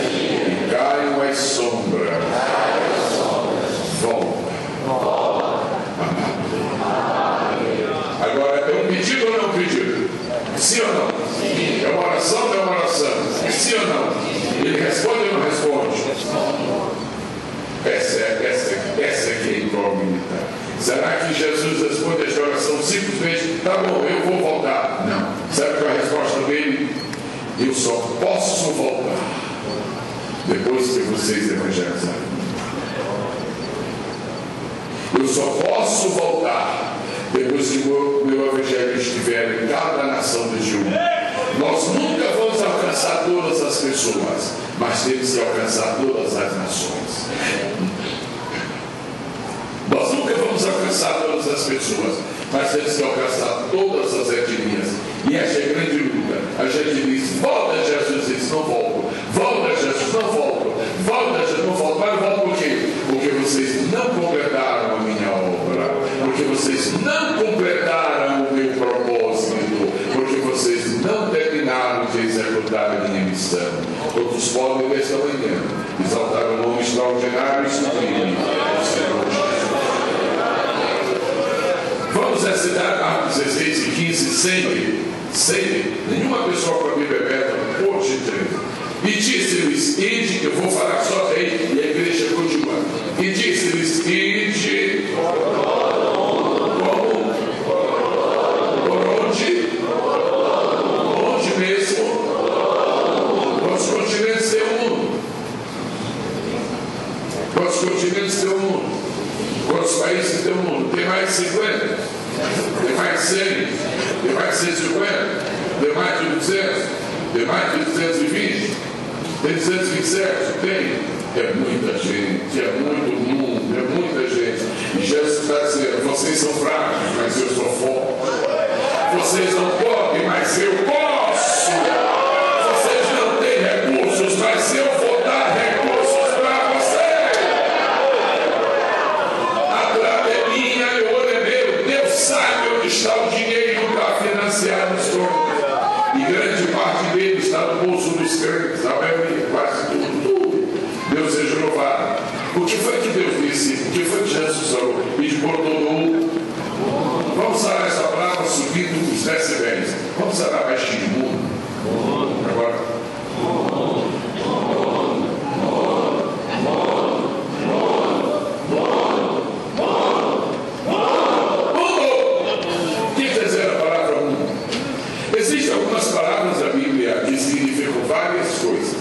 e caiam as sombras, volta. Agora, é um pedido ou não é um pedido? Sim ou não? Sim. É uma oração ou não é uma oração? Sim ou não? Ele responde ou não responde? Essa é que é incógnita. Será que Jesus responde esta oração simplesmente, tá bom, eu vou voltar? Não. Sabe qual é a resposta dele? Eu só posso voltar depois que vocês evangelizarem. Eu só posso voltar depois que o meu evangelho estiver em cada nação de Judá. Nós nunca vamos alcançar todas as pessoas, mas temos que alcançar todas as nações. Nós nunca vamos alcançar todas as pessoas, mas temos que alcançar todas as etnias. E essa é a grande luta. A gente diz, volta Jesus, diz, não volto. Volta Jesus, não volto. Volta Jesus, não volto. Mas volto por quê? Porque vocês não completaram a minha obra. Porque vocês não completaram o meu propósito. Porque vocês não terminaram de executar a minha missão. Todos podem nesta manhã exaltar o nome extraordinário e sublime do Senhor Jesus. Vamos recitar Atos 16 e 15 sempre. Nenhuma pessoa para a Bíblia aberta pode ter. E disse-lhes, ide, eu vou falar só daí, e a igreja continua. E disse-lhes, ide. Como? Por onde? Onde mesmo? Quantos continentes tem o mundo? Quantos continentes tem o mundo? Quantos países tem o mundo? Tem mais de 50? Tem mais de 100? Tem mais de 150? Tem mais de 200? Tem mais de 220? Tem 227? Tem. É muita gente, é muito mundo, é muita gente. E Jesus está dizendo, vocês são fracos, mas eu sou forte. Vocês não podem, mas eu posso. Vocês não têm recursos, mas eu vou dar recursos para vocês. A grana é minha e o ouro é meu. Deus sabe onde está o dinheiro para financiar os sonhos. E grande parte dele está no bolso dos crentes, a maioria, quase tudo. Deus seja louvado. O que foi que Deus disse? O que foi que Jesus falou? E de por todo mundo. Vamos usar essa palavra subindo os decibéis. Vamos usar baixinho. Mundo. Agora. O que quer dizer a palavra mundo? Existem algumas palavras da Bíblia que significam várias coisas.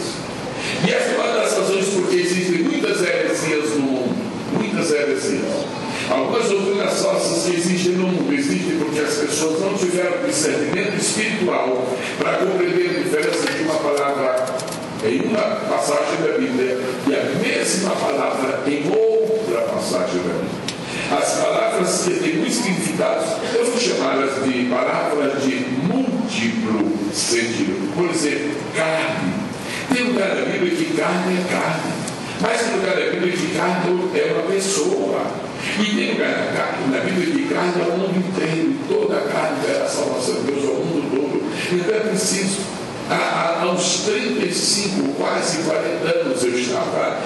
E essa é uma das razões porque existem muitas heresias no mundo. Muitas heresias. Algumas doutrinas falsas que existem no mundo existem porque as pessoas não tiveram discernimento espiritual para compreender a diferença de uma palavra em uma passagem da Bíblia e a mesma palavra em outra passagem da Bíblia. As palavras que têm muitos significados, eu vou chamá-las de palavras de múltiplo sentido. Por exemplo, carne. Tem lugar da Bíblia que carne é carne. Mas tem lugar da Bíblia que carne é uma pessoa. E tem lugar na Bíblia que carne é o mundo inteiro. Toda a carne é a salvação de Deus ao mundo todo. Então é preciso. Há uns 35, quase 40 anos eu estava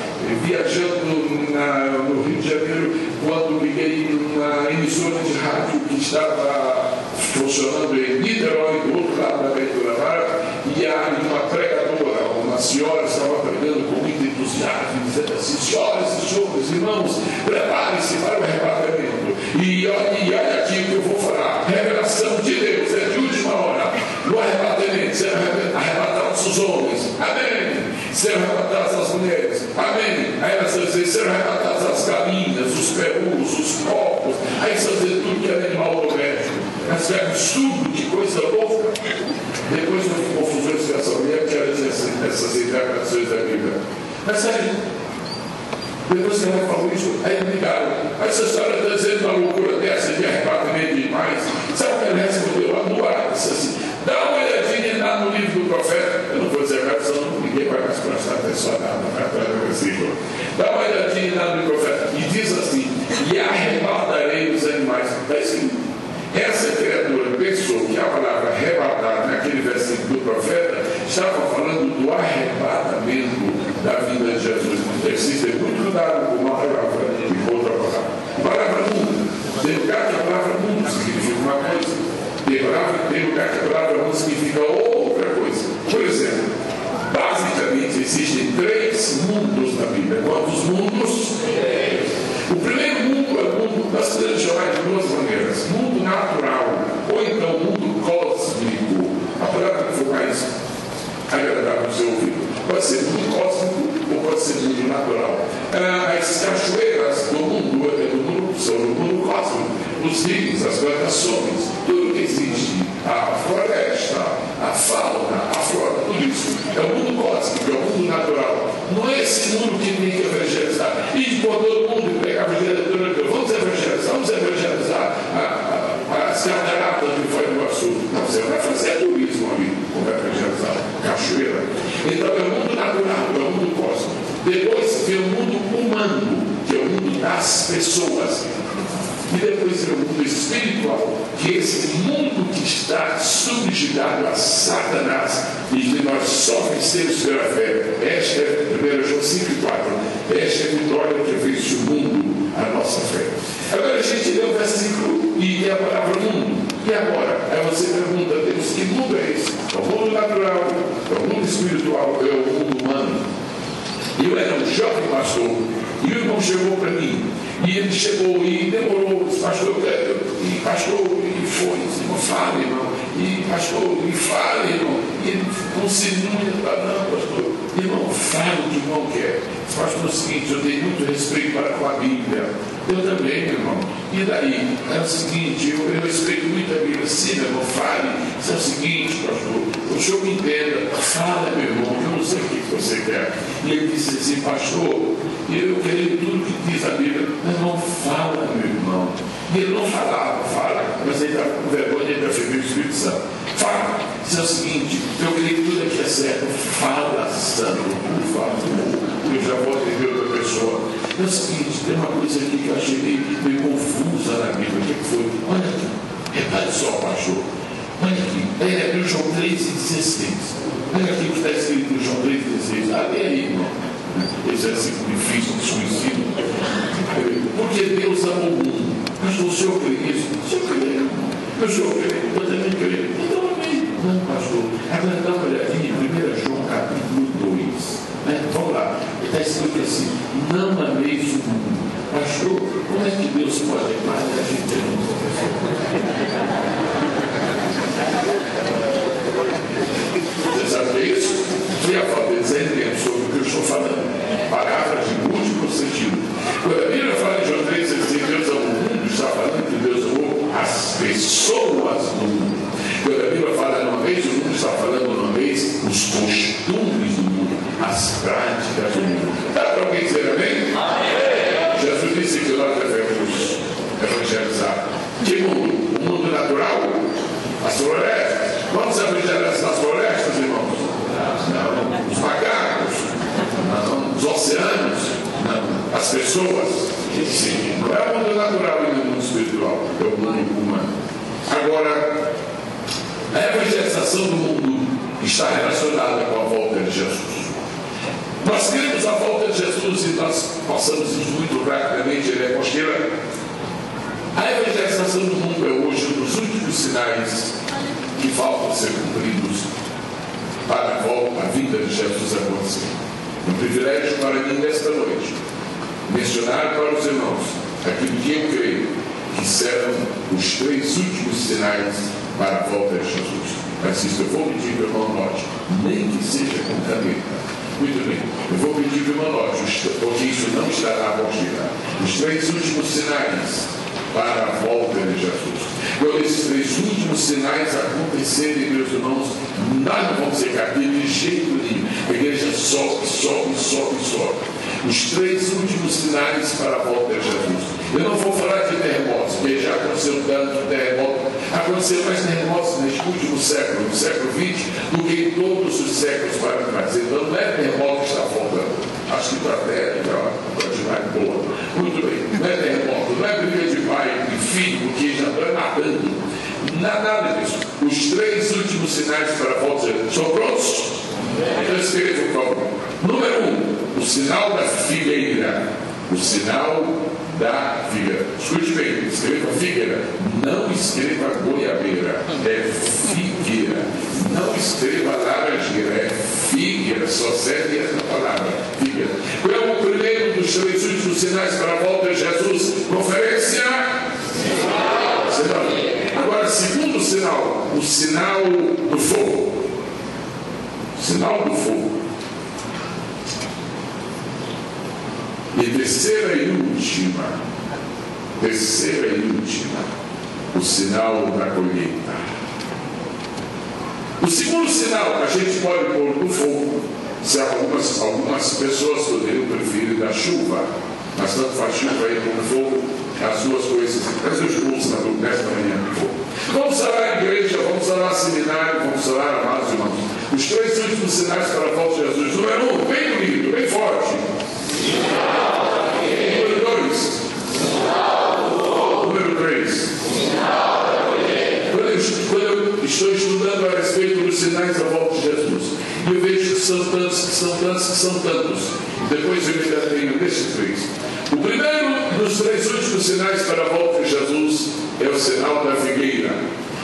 viajando no Rio de Janeiro quando liguei uma emissora de rádio que estava funcionando em Niterói, do outro lado da Aventura Mara, e uma pregadora, uma senhora, estava pregando com muito entusiasmo, dizendo assim, senhoras e senhores, irmãos, preparem-se para o arrebatamento. E olha aqui o que eu vou falar, revelação de Deus, é de última hora, no arrebatamento, serão arrebatados os homens, amém, serão arrebatadas as mulheres, amém, aí elas dizem, serão arrebatadas as todos os corpos, aí fazer tudo que era animal doméstico. Mas é absurdo, que coisa louca. Depois eu fico confusões com essa mulher, que era essas interpretações da Bíblia. Mas sério, depois que ela falou isso, aí me ligaram. Essa história está dizendo uma loucura dessa, de arrebatamento demais. Sabe o que ela respondeu lá no ar? Disse assim: dá uma olhadinha lá no livro do profeta. Eu não vou dizer a versão, ninguém vai mais prestar atenção na versículo. Dá uma olhadinha lá no profeta. E diz assim: e arrebatarei os animais. Está escrito. Essa criatura pensou que a palavra arrebatar, naquele versículo do profeta, estava falando do arrebatamento da vida de Jesus. Existe muito cuidado com uma palavra e com outra palavra. A palavra mundo, tem lugar que a palavra mundo significa uma coisa, tem lugar que a palavra mundo significa outra coisa. Por exemplo, basicamente existem 3 mundos na Bíblia. Quantos mundos? O primeiro mundo é o mundo, nós podemos chamar de 2 maneiras: mundo natural, ou então mundo cósmico. A palavra que for mais agradável ao seu ouvido. Pode ser mundo cósmico ou pode ser mundo natural. As cachoeiras do mundo são do mundo cósmico. Os rios, as plantações, tudo que existe, a floresta, a fauna, a flora, tudo isso é o mundo cósmico, é o mundo natural. Não é esse mundo que tem que evangelizar. E por todo mundo pegar a evangelizadora, vamos evangelizar as cataratas do Foz do Iguaçu. Não, você vai fazer turismo ali, como vai evangelizar cachoeira. Então é o mundo natural, é o mundo cósmico. Depois vem o mundo humano, que é o mundo das pessoas. E depois vem o mundo espiritual, que é esse mundo que está subjugado a Satanás e que nós só vencemos pela fé. Esta é 1 João 5,4. Esta é a vitória que vence o mundo, a nossa fé. Agora a gente lê o versículo e a palavra mundo. E agora? Aí você pergunta: Deus, que mundo é esse? É o mundo natural, é o mundo espiritual, é o mundo humano. E eu era um jovem pastor, e o irmão chegou para mim, e ele chegou e demorou, pastor, e pastor, e foi, irmão, fala, irmão, e pastor, e fala, irmão, e ele conseguiu, não, pastor, irmão, fala o que o irmão quer. Pastor, é o seguinte: eu tenho muito respeito para com a Bíblia. Eu também, meu irmão. E daí? É o seguinte: eu respeito muito a Bíblia. Sim, meu irmão, fale. Isso é o seguinte, pastor: o senhor me entenda. Fala, meu irmão, eu não sei o que você quer. E ele disse assim: pastor, eu creio tudo que diz a Bíblia. Meu irmão, fala, meu irmão. E ele não falava, fala, mas ele está com vergonha, ele está feliz do Espírito Santo. Fala. Isso é o seguinte: eu creio que tudo aqui é certo. Fala, Santo, por favor. Eu já vou atender outra pessoa. É o seguinte: tem uma coisa aqui que eu achei meio confusa na Bíblia. O que foi? Olha aqui, repare só, pastor. Olha aqui, é no João 3,16. Olha aqui o que está escrito no João 3,16. Ah, lê aí, irmão. Esse é assim difícil, desconhecido. Porque Deus amou o mundo. Mas o senhor crê nisso? O senhor crê, irmão. O senhor crê, eu também creio. Então amém. Não, pastor. Agora dá uma olhadinha em 1 João capítulo 2. Vamos lá, está escrito assim: não ameis o mundo. Pastor, como é que Deus pode amar e a gente não pode? Você sabe o que é isso? Que a falta de entender sobre o que eu estou falando. Palavras de múltiplo sentido. Quando a Bíblia fala em João 3, que Deus amou o mundo, está falando que Deus amou as pessoas do mundo. Quando a Bíblia fala numa vez, o mundo está falando numa vez os costumes do mundo, as práticas do mundo. Dá para alguém dizer amém? Amém? Jesus disse que nós devemos evangelizar. Que mundo? O mundo natural? As florestas? Vamos evangelizar as florestas, irmãos? Não. Os macacos? Não. Os oceanos? Não. As pessoas? Sim. Não é o mundo natural e o mundo espiritual, é o mundo humano. Agora, a evangelização do mundo está relacionada com a volta de Jesus. Nós queremos a volta de Jesus e nós passamos isso muito rapidamente, ele é costeira. A evangelização do mundo é hoje um dos últimos sinais que faltam ser cumpridos para a volta, a vinda de Jesus acontecer. Um privilégio para mim nesta noite mencionar para os irmãos aquilo que eu creio que serão os 3 últimos sinais para a volta de Jesus. Mas isso eu vou pedir que o irmão note, nem que seja com caneta. Muito bem. Eu vou pedir uma nota, porque isso não está na apostila. Os 3 últimos sinais para a volta de Jesus. Quando esses 3 últimos sinais acontecerem, meus irmãos, nada vão ser caído de jeito nenhum. A igreja sobe, sobe, sobe, sobe. Os 3 últimos sinais para a volta de Jesus. Eu não vou falar de terremotos, porque já aconteceu tanto terremoto. Aconteceu mais terremotos neste último século, no século XX, do que em todos os séculos para trás. Então não é terremoto que está voltando. Acho que para a terra vai boa. Muito bem, não é terremoto, não é briga de pai e filho, porque já está nadando. Nada disso. Os 3 últimos sinais para a volta de Jesus. Estão prontos? Então escreva, por favor. Número 1, o sinal da figueira. O sinal da figueira. Escute bem, escreva figueira. Não escreva goiabeira. É figueira. Não escreva laranjeira. É figueira. Só serve essa palavra. Figueira. Qual é o primeiro dos 3 últimos sinais para a volta de Jesus? Conferência. Sinal. Agora, segundo sinal, o sinal do fogo. Sinal do fogo. E terceira e última, o sinal da colheita. O segundo sinal que a gente pode pôr no fogo, se algumas pessoas poderiam preferir da chuva, mas tanto faz chuva aí como fogo, as duas coisas, mas eu expulso nesta manhã de fogo. Vamos falar a igreja, vamos falar seminário, vamos falar amados irmãos. Os 3 últimos sinais para a volta de Jesus. Número 1, bem bonito, bem forte. Número 2. Número 3. Quando eu estou estudando a respeito dos sinais da volta de Jesus, eu vejo que são tantos. Depois eu me detenho nesses 3. O primeiro dos 3 últimos sinais para a volta de Jesus é o sinal da figueira.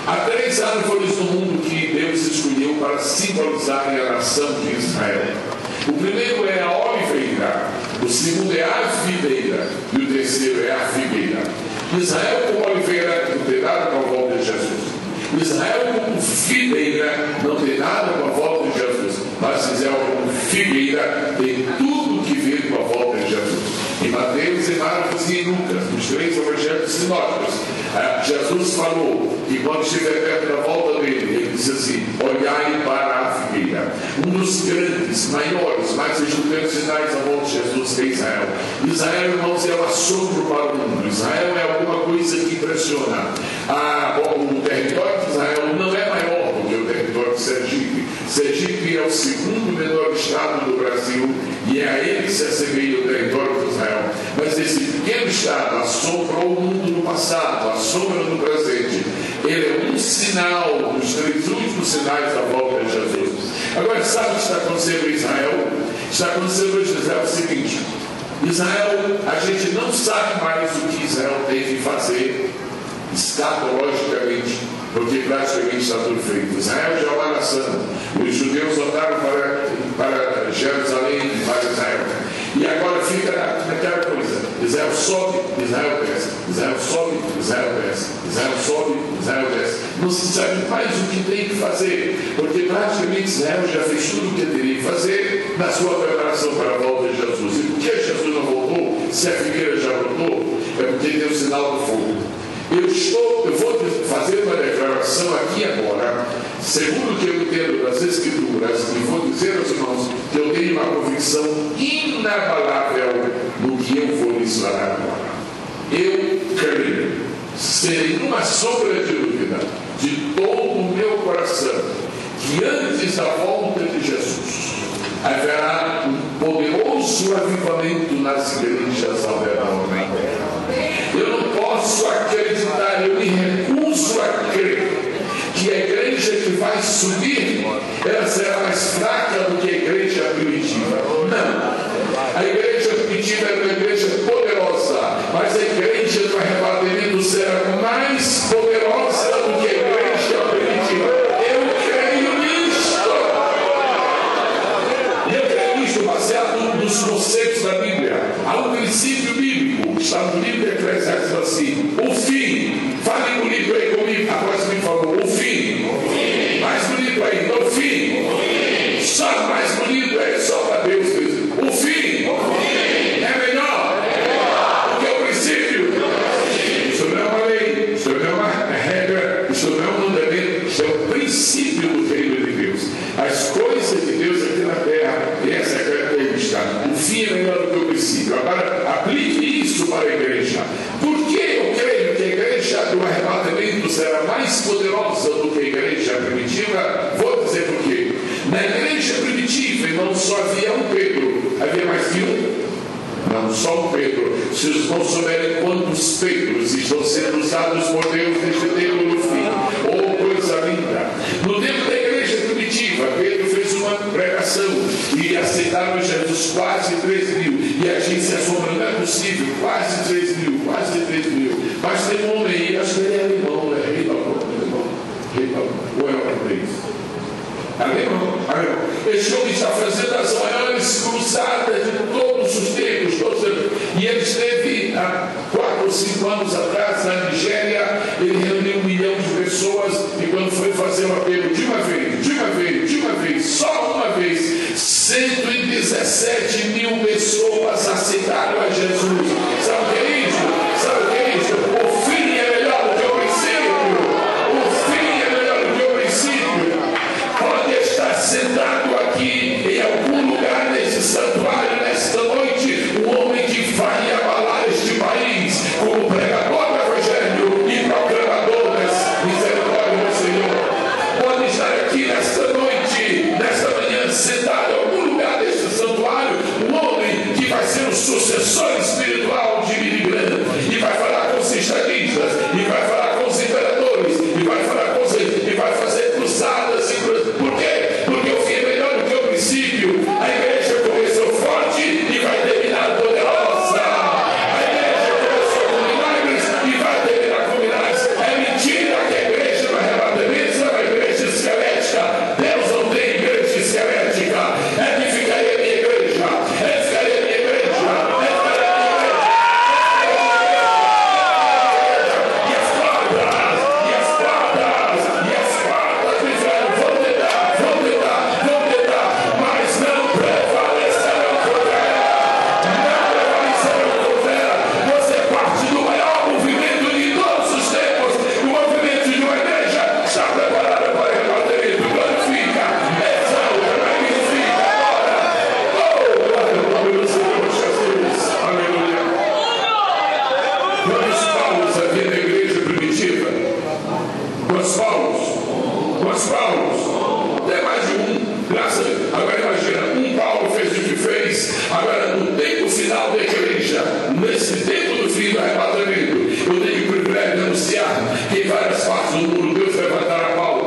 Há 3 árvores no mundo que Deus escolheu para simbolizarem a nação de Israel. O primeiro é a oliveira, o segundo é a videira e o terceiro é a figueira. Israel como oliveira não tem nada com a volta de Jesus. Israel como videira não tem nada com a volta de Jesus. Mas Israel como figueira tem tudo que ver com a volta de Jesus. Em Mateus, em Marcos e em Lucas, nos 3 evangelhos sinóticos, Jesus falou que quando estiver perto da volta dele, ele disse assim: olhai para a figueira. Um dos grandes, maiores, mais exuberantes sinais da volta de Jesus é Israel. Israel, irmãos, é um assombro para o mundo. Israel é alguma coisa que impressiona. O território de Israel não é maior do que o território de Sergipe. Sergipe é o 2º menor estado do Brasil e é a ele que se assemelha o território de Israel. Mas esse pequeno estado assombrou o mundo no passado, assombra no presente. Ele é um sinal dos 3 últimos sinais da volta de Jesus. Agora, sabe o que está acontecendo em Israel? Está acontecendo em Israel o seguinte: Israel, a gente não sabe mais o que Israel tem que fazer escatologicamente, porque praticamente está tudo feito. Israel já é uma nação. Os judeus voltaram para Jerusalém e para Israel. E agora fica naquela coisa: Israel sobe, Israel desce. Israel sobe, Israel desce. Israel sobe, Israel desce. Não se sabe mais o que tem que fazer, porque praticamente Israel já fez tudo o que teria que fazer na sua preparação para a volta de Jesus. E por que Jesus não voltou? Se a figueira já voltou, é porque tem o sinal do fogo. Eu vou fazer uma declaração aqui agora, segundo o que eu entendo das Escrituras, e vou dizer aos irmãos que eu tenho uma convicção inabalável no que eu vou lhes falar agora. Eu creio, sem uma sombra de dúvida, de todo o meu coração, que antes da volta de Jesus haverá um poderoso avivamento nas igrejas ao redor da terra. Eu não posso acreditar, eu me recuso a crer que a igreja que vai subir, ela será mais fraca do que a igreja primitiva. Não. A igreja primitiva é uma igreja poderosa, mas a igreja do arrebatamento será mais poderosa do que a igreja primitiva. Eu creio nisto. Eu creio nisto baseado nos conceitos da Bíblia. Há um princípio bíblico, está no livro de Eclesiastes assim: o fim. Fale bonito aí comigo, após me falou: o fim. Mais bonito aí, no fim. Só mais bonito é só para Deus. poderosa do que a igreja primitiva. Vou dizer por quê. Na igreja primitiva não só havia um Pedro, havia mais que um. Não só um Pedro. Se os irmãos souberem quantos Pedros estão sendo usados por Deus neste tempo no fim, oh, coisa linda. No tempo da igreja primitiva, Pedro fez uma pregação e aceitaram Jesus quase 3 mil. E a gente se assombra, não é possível, quase 3 mil. Mas tem um homem aí, acho que ele é alemão, é rei Paulo, ou é holandês? Alemão. Esse homem está fazendo as maiores cruzadas de todos os tempos. E ele esteve há 4 ou 5 anos atrás na Nigéria. Ele reuniu 1 milhão de pessoas. E quando foi fazer o apelo de uma vez, só uma vez, 117 mil pessoas aceitaram a Jesus. Sabe o que é isso? O fim é melhor do que o princípio. Pode estar sentado aqui em algum lugar nesse santuário nesta noite, um homem que vai abalar este país como pregador do Evangelho e proclamador das misericórdias do Senhor. Pode estar aqui nesta noite, nesta manhã, sentado em algum lugar deste santuário, um homem que vai ser o sucessor espiritual de Billy Graham e vai falar com os estadistas, e vai falar com os imperadores, e vai falar com os, e vai fazer cruzadas. Por quê? Porque o fim é melhor do que o princípio. A igreja começou forte e vai terminar poderosa. A igreja começou com milagres e vai terminar com milagres. É mentira que a igreja no arrebatamento é uma igreja esquelética. Deus não tem igreja esquelética. Edificarei a minha igreja. Edificarei a minha igreja. Tem mais de um. Graças a Deus. Agora imagina, Paulo fez o que fez. Agora no tempo final da igreja, nesse tempo do fim do arrebatamento, eu tenho o privilégio de anunciar que em várias partes do mundo Deus vai levantar a Paulo.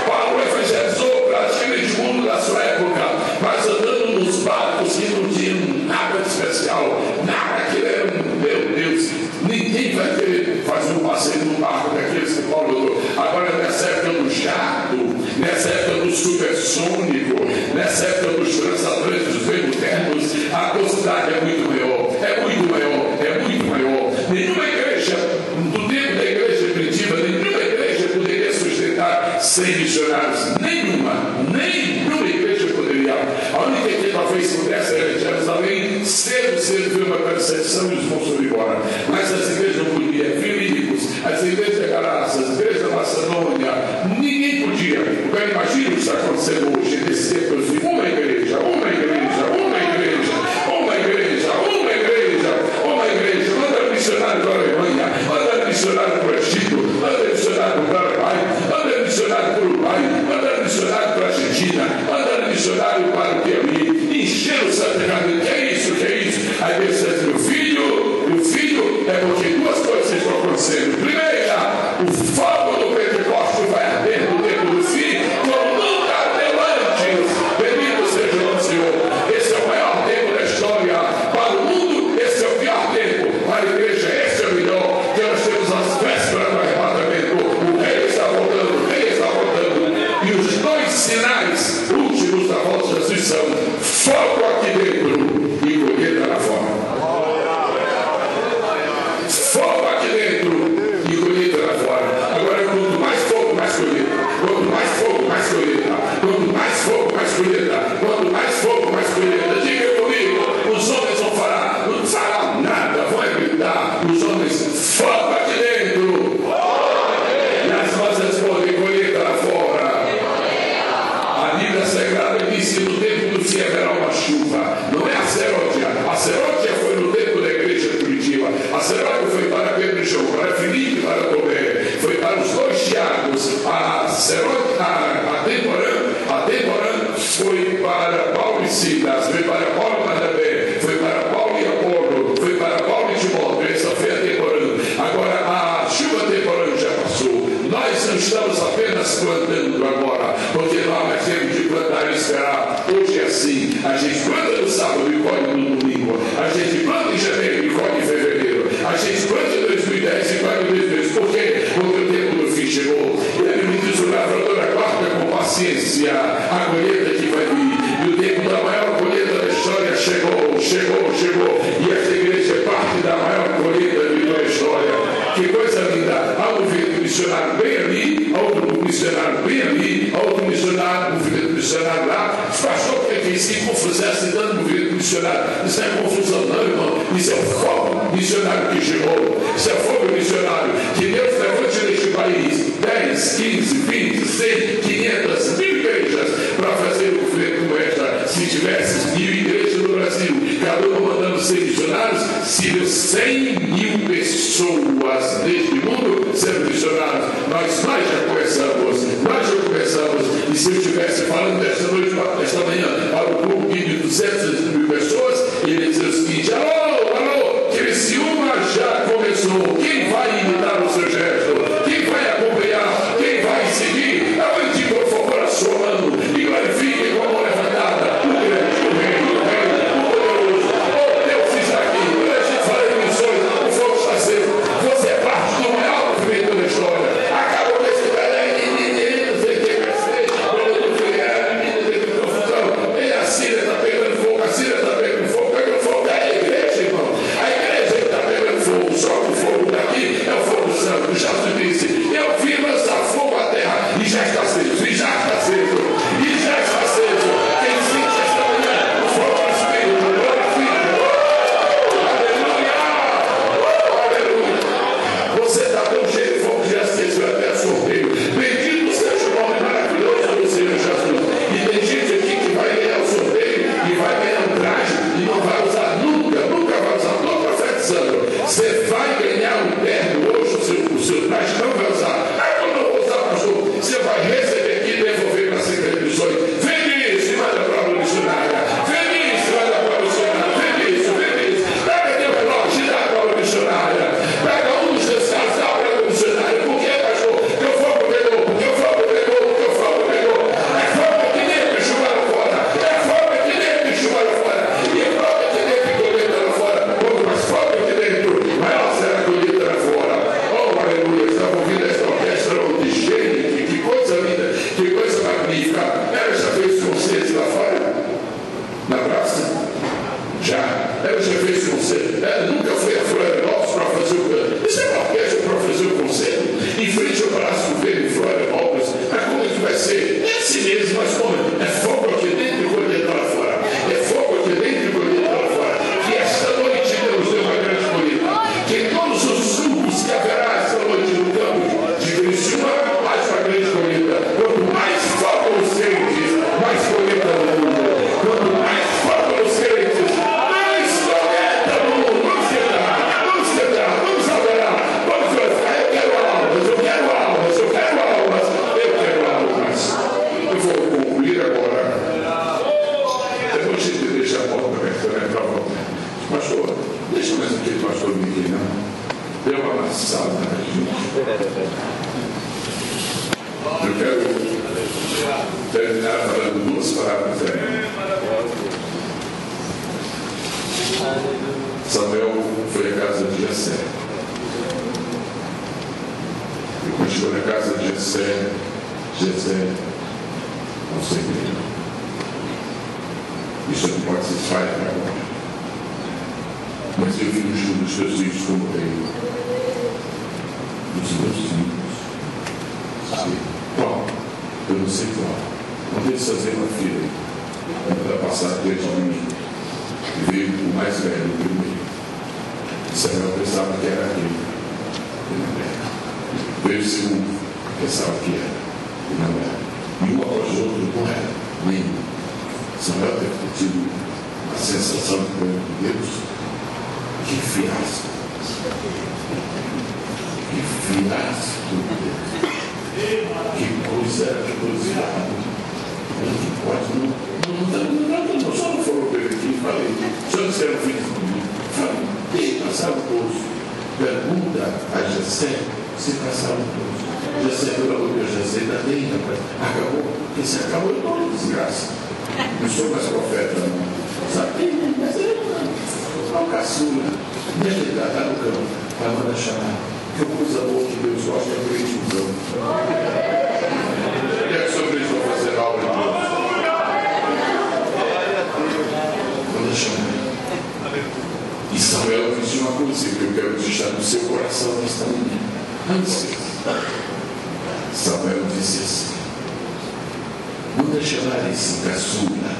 Paulo evangelizou praticamente o mundo da sua época, mas andando nos barcos que não tinham nada de especial, nada que era, meu Deus, ninguém vai querer fazer um passeio no barco daqueles que Paulo andou. Agora nessa época do jato, nessa época do supersônico, nessa época dos transatlânticos bem modernos, a velocidade é muito maior. Nenhuma igreja, do tempo da igreja primitiva, nenhuma igreja poderia sustentar 100 missionários. Nenhuma igreja poderia. A única que talvez pudesse era em Jerusalém, cedo veio uma perseguição e os irmãos foram embora. Mas as igrejas não podiam. Filipos, as igrejas da Galácia, as igrejas da Macedônia, ninguém podia. Agora imagina o que está acontecendo hoje, nesse tempo. Uma igreja. Manda missionário para a Alemanha, manda missionário para o Egito, manda missionário para o Paraguai, manda missionário para o Uruguai, manda missionário para a Argentina, manda missionário para o Piauí, encher o Santa Catarina. Que é isso? Aí pensa, meu filho, é porque 2 coisas estão acontecendo. Primeira, o fogo do Pentecostes vai arder no tempo do fim, como nunca ardeu antes. Bendito seja o Senhor. Esse é o maior tempo da história. Para o mundo, esse é o pior tempo. Para a igreja, esse é o melhor. Que nós temos as vésperas do arrebatamento. O rei está voltando. E os 2 sinais últimos da volta de Jesus são fogo aqui dentro e colheita lá fora. Silas, foi para Paulo e Barnabé, foi para Paulo e Apolo, foi para Paulo e Timóteo. Essa foi a temporânea. Agora a chuva temporânea já passou. Nós não estamos apenas plantando agora, porque nós mais temos de plantar e esperar. Hoje é assim, a gente planta no sábado e colhe no domingo, a gente planta em janeiro e colhe em fevereiro, a gente planta em 2010 e colhe em 2010. Por quê? Porque o tempo do fim chegou. E ele me diz: o lavrador aguarda com paciência a colheita que vai vir, e o tempo da maior colheita da história chegou. E esta igreja é parte da maior colheita de toda a história. Que coisa linda! Há um movimento missionário bem ali, há outro missionário bem ali, há outro missionário, movimento missionário lá. Os pastores que aqui se confusessem dando movimento missionário. Isso não é confusão, não, irmão. Isso é o fogo missionário que chegou. Isso é fogo missionário. Que Deus levante neste país 10, 15, 20, 100, 500, 1000 igrejas para fazer um movimento como esta. Se tivesse 1000 igrejas no Brasil, cada uma mandando 100 missionários, seriam 100.000 pessoas neste mundo sendo missionários. Nós já começamos. E se eu estivesse falando desta noite, esta manhã, para um grupo de 200.000 pessoas, ele ia dizer o seguinte: alô, Criciúma já começou. Quem vai imitar o seu gesto? Quem vai acompanhar? Quem vai seguir? Levante, por favor, a sua mão e glorifique com a mão levantada o grande, o rei, o poderoso. Oh, Deus está aqui. Quando a gente fala em missões, o fogo está aceso. Você é parte do maior movimento da história. Acaba com esse menino, não sei o que vai ser. A Síria está pegando fogo, pegando fogo. É a igreja, irmão. A igreja está pegando fogo. Só que o fogo daqui é o fogo santo. Jesus disse: eu vim lançar fogo à terra. E já está aceso. Quem sente esta manhã o fogo do Espírito, glorifica. Aleluia. Você está tão cheio de fogo, já acendeu até sorteio. Bendito seja o nome maravilhoso do Senhor Jesus. E tem gente aqui que vai ganhar o sorteio e vai ganhar um traje e não vai usar nunca vai usar. Estou profetizando. Você vai ganhar um terno hoje, o seu traje não vai usar. Aí quando eu vou usar, pastor, você vai receber aqui e devolver para a Secretaria de Missões. Vende isso e manda para a missionária. Vende isso e manda para a missionária. Vende isso. Pega teu relógio e dá para a missionária. Pega um dos seus carros e dá para a missionária. Por quê, pastor? Porque o fogo pegou. É fogo que nem que chuva lá fora. E fogo que nem que colheita lá fora. Mas fogo aqui dentro. Maior será a colheita lá fora. Oh, aleluia. Estava ouvindo esta orquestra de gente. Que coisa linda. Que coisa magnífica. Ela já fez concertos lá fora? Na praça? Já. Ela já fez concerto. Ela nunca foi a Florianópolis para fazer o canto. Isso é uma orquestra para fazer o concerto. Em frente ao Palácio do Governo de Florianópolis. Mas como é que vai ser? É assim mesmo, mas como? É fogo aqui dentro e colheita lá fora. É fogo aqui dentro e colheita lá fora. Que esta noite Deus deu uma grande colheita. Que todos os grupos que haverá esta noite no campo de Criciúma, mais uma grande colheita. Quanto mais fogo nos crentes, mais colheita no mundo. Quanto mais fogo nos crentes, mais colheita no mundo. Vamos tentar, vamos adorar, vamos glorificar. Eu quero almas. Eu vou concluir agora. Depois de deixar a porta aberta, né? Pastor, deixa mais aqui, pastor Miguel, não? Deu uma amassada aqui. Eu quero terminar falando duas palavras aí. Samuel foi à casa de Jessé. E quando chegou na casa de Jessé não sei bem. Isso não pode ser pai agora. Mas eu vi um dos teus filhos como rei. Dos meus filhos. Sim. Qual? Eu não sei qual. Não devo fazer uma filha. Ela passar diante de mim. E veio o mais velho primeiro. Samuel pensava que era aquele. E não era. Veio o segundo. Pensava que era. E não era. E um após o outro não era. Nenhum. Samuel deve ter tido uma sensação de Deus. Que fiasco. Que fiasco. Que coisa errada. Não, só não falou preventivo, falei. Se eu disser um filho comigo, falei, deixa passar o poço. Pergunta a Jessé se passar o poço. Jessé, pelo amor de Deus, Jessé, ainda tem, rapaz. Acabou. Porque se acabou, eu não desgraça. Não sou mais profeta, não. Sabe? Mas é um caçula. Deixa ele estar no campo. Ela manda chamar. Que coisa boa que Deus gosta é precisão. E é sobre isso que eu vou fazer a obra de Deus. Manda chamar. E Samuel disse uma coisa que eu quero deixar no seu coração nesta manhã. Antes, Samuel disse assim: manda chamar esse caçula,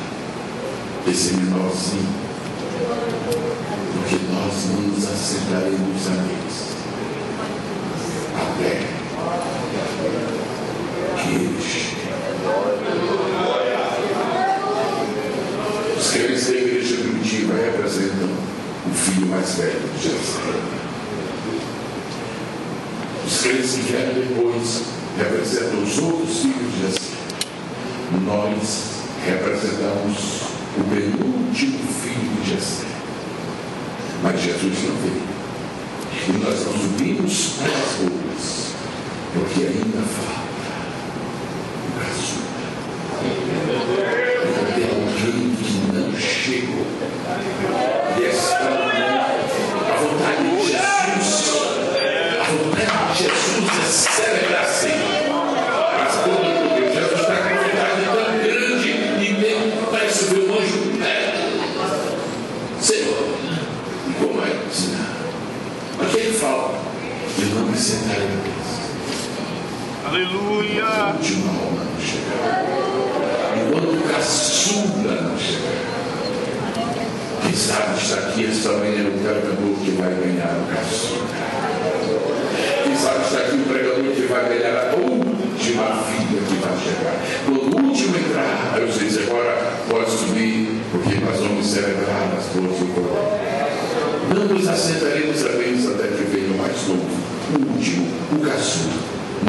esse menorzinho, porque nós não nos assentaremos a eles até que ele chegue. Os crentes da igreja primitiva representam o filho mais velho de Jesus. Os crentes que vieram depois representam os outros filhos de Jesus. Nós representamos o penúltimo filho de Jesus. Mas Jesus não veio. E nós não subimos as ruas, porque ainda falta o caçula. Tem alguém que não chegou. E esta manhã, a vontade de Jesus, é celebrar sempre. Mas quando Jesus está com uma vontade tão grande e tem, parece ver um anjo perto. Senhor, e como é que ensinar? Mas ele fala, ele não me sentarei na mesa. Aleluia! A última alma não chegará. Enquanto o caçula não chegar. Quem sabe está aqui esta manhã o pregador que vai ganhar o caçula. Quem sabe está aqui o pregador que vai ganhar a última vida que vai chegar. Quando o último entrar, aí você diz, agora pode subir, porque nós vamos celebrar as boas do corpo. Não nos assentaremos apenas até que venha o mais novo, o último, o caçula.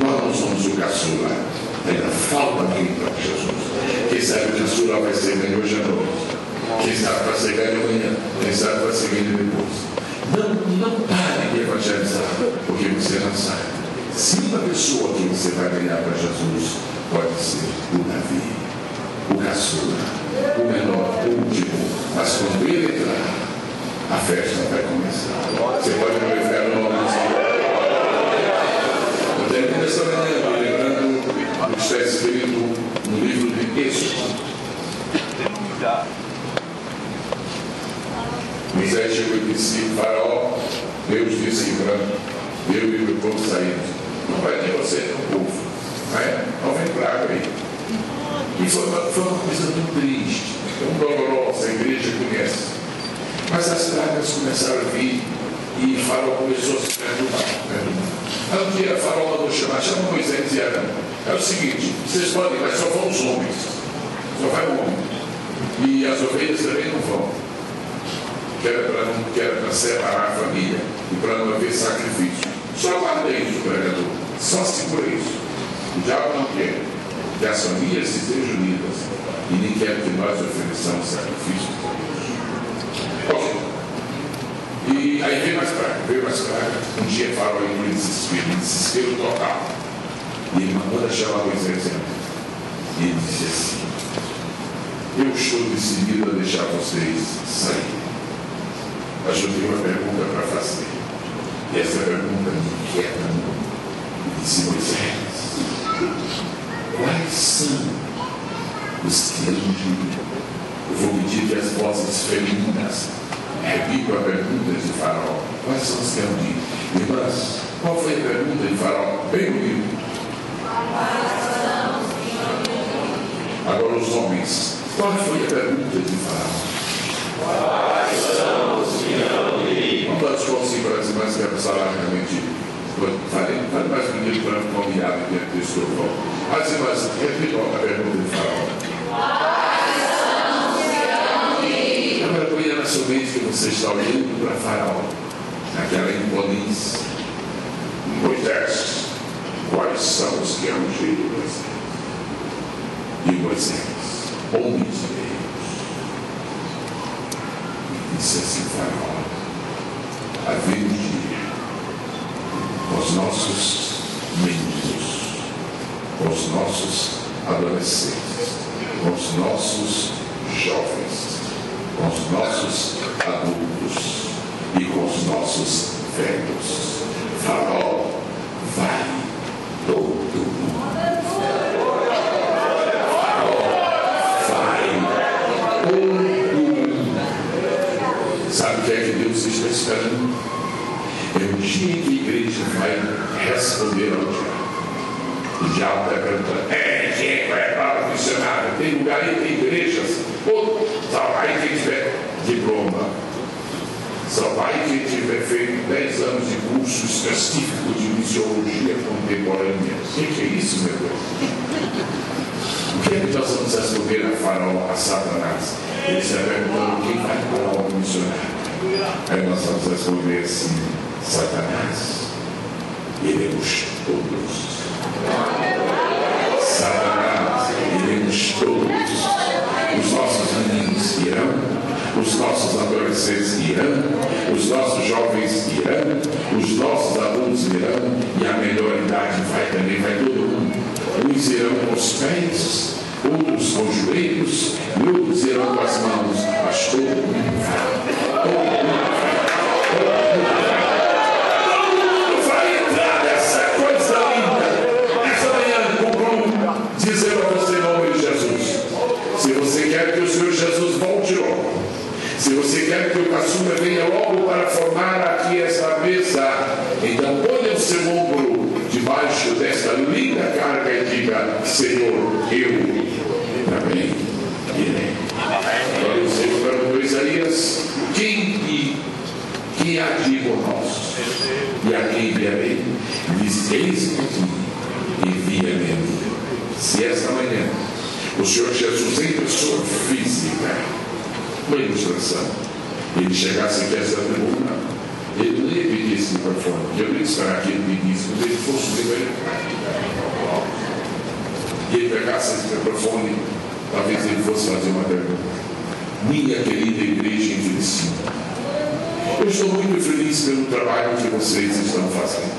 Nós não somos o caçula. Ainda falta alguém para Jesus. Quem sabe o caçula vai ser ganho hoje à noite. Quem sabe vai ser ganho amanhã. Quem sabe vai ser ganho depois. Não pare de evangelizar, porque você não sabe. Se uma pessoa que você vai ganhar para Jesus pode ser o Davi, o caçula, o menor, o último. Mas quando ele entrar, a festa vai começar. Você pode glorificar o nome do Senhor. Eu termino esta manhã lembrando o que está escrito no livro de Êxodo. Moisés chegou e disse: Faraó, Deus disse para eu e o meu povo saímos. Não vai nem você, nem o povo. Não vem praga aí. E foi uma coisa tão triste, tão dolorosa, a igreja conhece. Mas as pragas começaram a vir e Faraó começou a se perturbar. Aí um dia Faraó mandou chama Moisés e Arão. É o seguinte, vocês podem, mas só vão os homens. Só vai o homem. E as ovelhas também não vão. Que era para separar a família e para não haver sacrifício. Só guarda isso, pregador. Só segura isso. O diabo não quer que as famílias estejam unidas e nem quer que nós ofereçamos sacrifícios a Deus. Ok. E aí veio mais praga. Um dia Faraó entrou em desespero total. E ele mandou chamar Moisés e ele disse assim: eu estou decidido a deixar vocês saírem. Mas eu tenho uma pergunta para fazer. E essa pergunta me inquieta muito. E disse Moisés: quais são os que hão de ir? Eu vou pedir que as vozes femininas repitam a pergunta de Faraó. Quais são os que hão de ir? Irmãs, qual foi a pergunta de Faraó? Bem comigo. Agora os homens, qual foi a pergunta de Faraó? Quais são os que hão de ir? Vamos dar desconto para as irmãs que é largamente. Fale mais bonito para não convidar diante desse trovão. As irmãs, repitam a pergunta de Faraó. Quais são os que hão de ir? Agora ponha na sua mente que você está olhando para Faraó, naquela imponência. Moisés, quais são os que hão de ir? E Moisés, homens de Deus. E disse assim, Faraó, havia um dia, os nossos meninos, os nossos adolescentes, os nossos jovens, com os nossos adultos e com os nossos velhos. Faraó, vai todo mundo. Faraó, vai todo mundo. Sabe o que é que Deus está esperando? É o dia que a igreja vai responder ao diabo. O diabo está perguntando, quem vai para o missionário? Tem lugar aí, tem igrejas? Só vai quem tiver diploma. Só vai quem tiver feito 10 anos de curso específico de missiologia contemporânea. O que é isso, meu Deus? O que é que nós vamos responder a Faraó, a Satanás? Ele está perguntando quem vai para o missionário. Aí nós vamos responder assim, Satanás, iremos todos. Satanás, iremos todos. Os nossos meninos irão, os nossos adolescentes irão, os nossos jovens irão, os nossos adultos irão, e a melhor idade vai também, vai todo mundo. Uns irão com os pés, outros com os joelhos, e outros irão com as mãos, mas todo mundo vai. Todo mundo vai. Todo mundo vai. Dizer para você em nome de Jesus, se você quer que o Senhor Jesus volte logo, se você quer que o caçula venha logo para formar aqui esta mesa, então ponha o seu ombro debaixo desta linda carga e diga, Senhor, eu também irei. Agora o Senhor perguntou a Isaías, quem há de ir conosco? E a quem enviarei? Diz, eis-me aqui, envia-me a mim. Se esta manhã o Senhor Jesus em pessoa física, uma ilustração, ele chegasse aqui a essa tribuna, ele não ia pedir esse microfone, eu não ia esperar que ele pedisse, quando ele fosse subir e ele pegasse esse microfone, talvez ele fosse fazer uma pergunta. Minha querida igreja em Felicina, eu estou muito feliz pelo trabalho que vocês estão fazendo,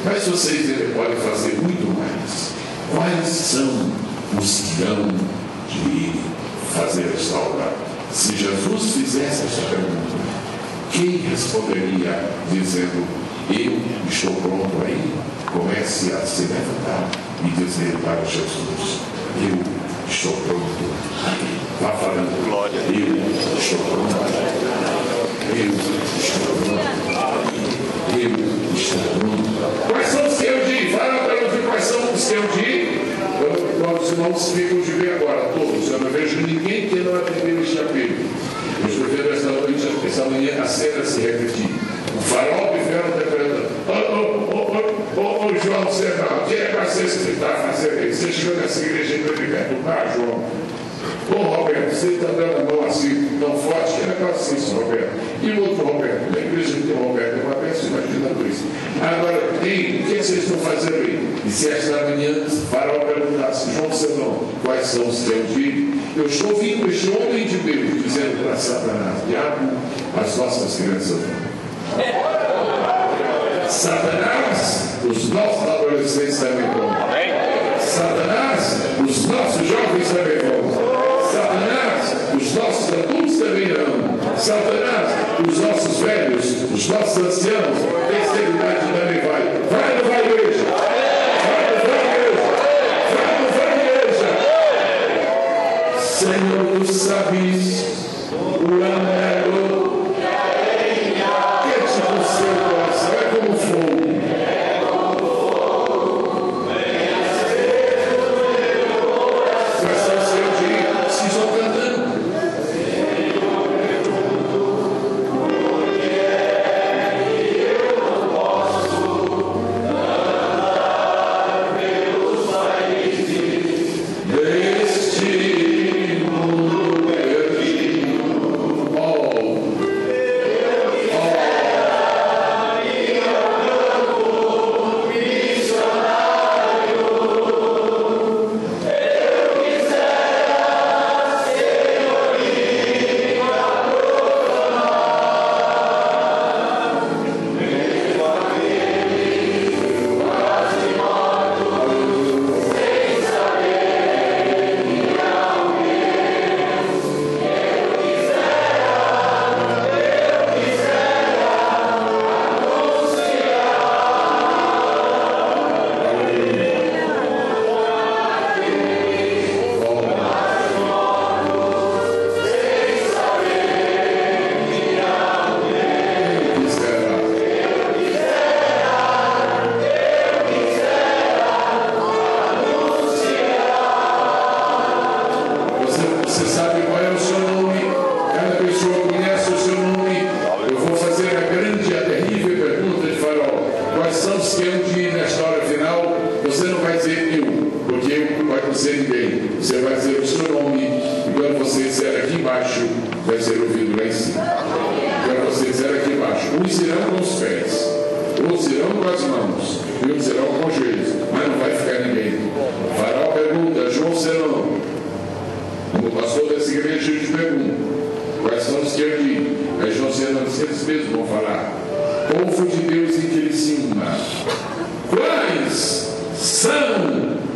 mas vocês ainda podem fazer muito mais. Quais são os que hão de ir fazer esta obra? Se Jesus fizesse esta pergunta, quem responderia dizendo, eu estou pronto aí? Comece a se levantar e dizer para Jesus, eu estou pronto aí. Vá falando, glória, eu estou pronto aí. Eu estou pronto aí. Eu estou pronto. Quais são os que hão de ir? Fala para nós quais são os que hão de ir? Os irmãos ficam de ver agora, todos. Eu não vejo ninguém que não atendeu este apelo. Eu estou vendo esta noite, esta manhã, a cena se repetir. O farol de ferro está perguntando: ô João Serral, o que é para você está fazendo aí? Você chegou nessa igreja para libertar? Ah, João. Ô Roberto, você está dando a mão assim, tão forte, que negócio é isso, Roberto? E o outro Roberto? Na igreja que tem Roberto, é uma peça imaginando isso. Agora, o que vocês estão fazendo aí? E se esta manhã Faraó perguntasse, João Serrão, quais são os teus filhos? Eu estou ouvindo este homem de Deus dizendo para Satanás, diabo, as nossas crianças vão. Satanás, os nossos adolescentes também vão. Satanás, os nossos jovens também vão. Satanás, os nossos adultos também irão. Satanás, os nossos velhos, os nossos anciãos, terceira idade também vai. Vai ou não vai, igreja? Vai ou não vai, igreja? Vai ou não vai, igreja? Senhor, tu sabes o anelo que te do seu coração é como fogo. espírito lá em cima. Para você dizer aqui embaixo: uns irão com os pés, outros irão com as mãos, e outros irão com os joelhos, mas não vai ficar ninguém. O farol pergunta: João Serão, como pastor dessa igreja, eu te pergunto: quais são os que aqui? Aí João Serão diz: eles mesmos vão falar. Povo de Deus em Criciúma, quais são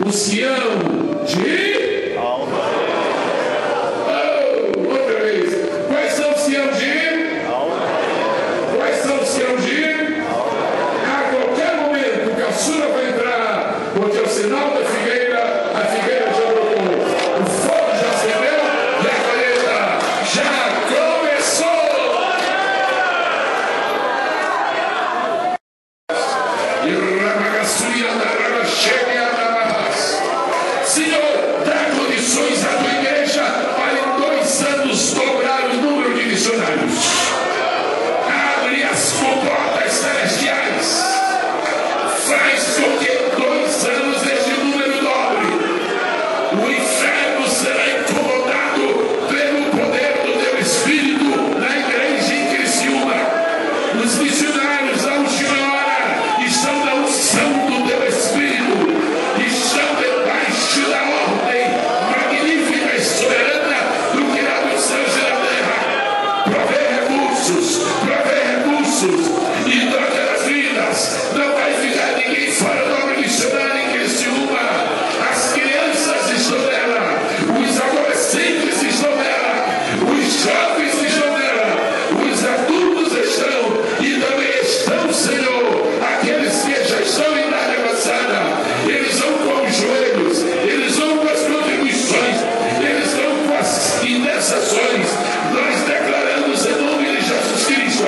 os que hão de... outra vez. Quais são os que hão de... Quais são os que hão de... A qualquer momento o caçula vai entrar, porque o sinal da figueira, a figueira já brotou, o fogo já acendeu e a colheita já começou. Senhor, dá condições à tua igreja para em 2 anos dobrar o número de missionários. Abre as comportas celestiais. Faz com que em 2 anos este número dobre. O inferno será incomodado pelo poder do teu Espírito na igreja em Criciúma. Os missionários à última hora estão na unção do teu Espírito, estão debaixo da ordem magnífica e soberana do Criador dos céus e da terra. Provê recursos e troca das vidas. Não vai ficar ninguém fora da obra missionária em Criciúma. As crianças estão nela, os adolescentes estão nela, os jovens estão nela, os adultos estão e também estão, Senhor, aqueles que já estão em idade avançada. Eles vão com os joelhos, eles vão com as contribuições, eles vão com as intercessões. Nós declaramos em nome de Jesus Cristo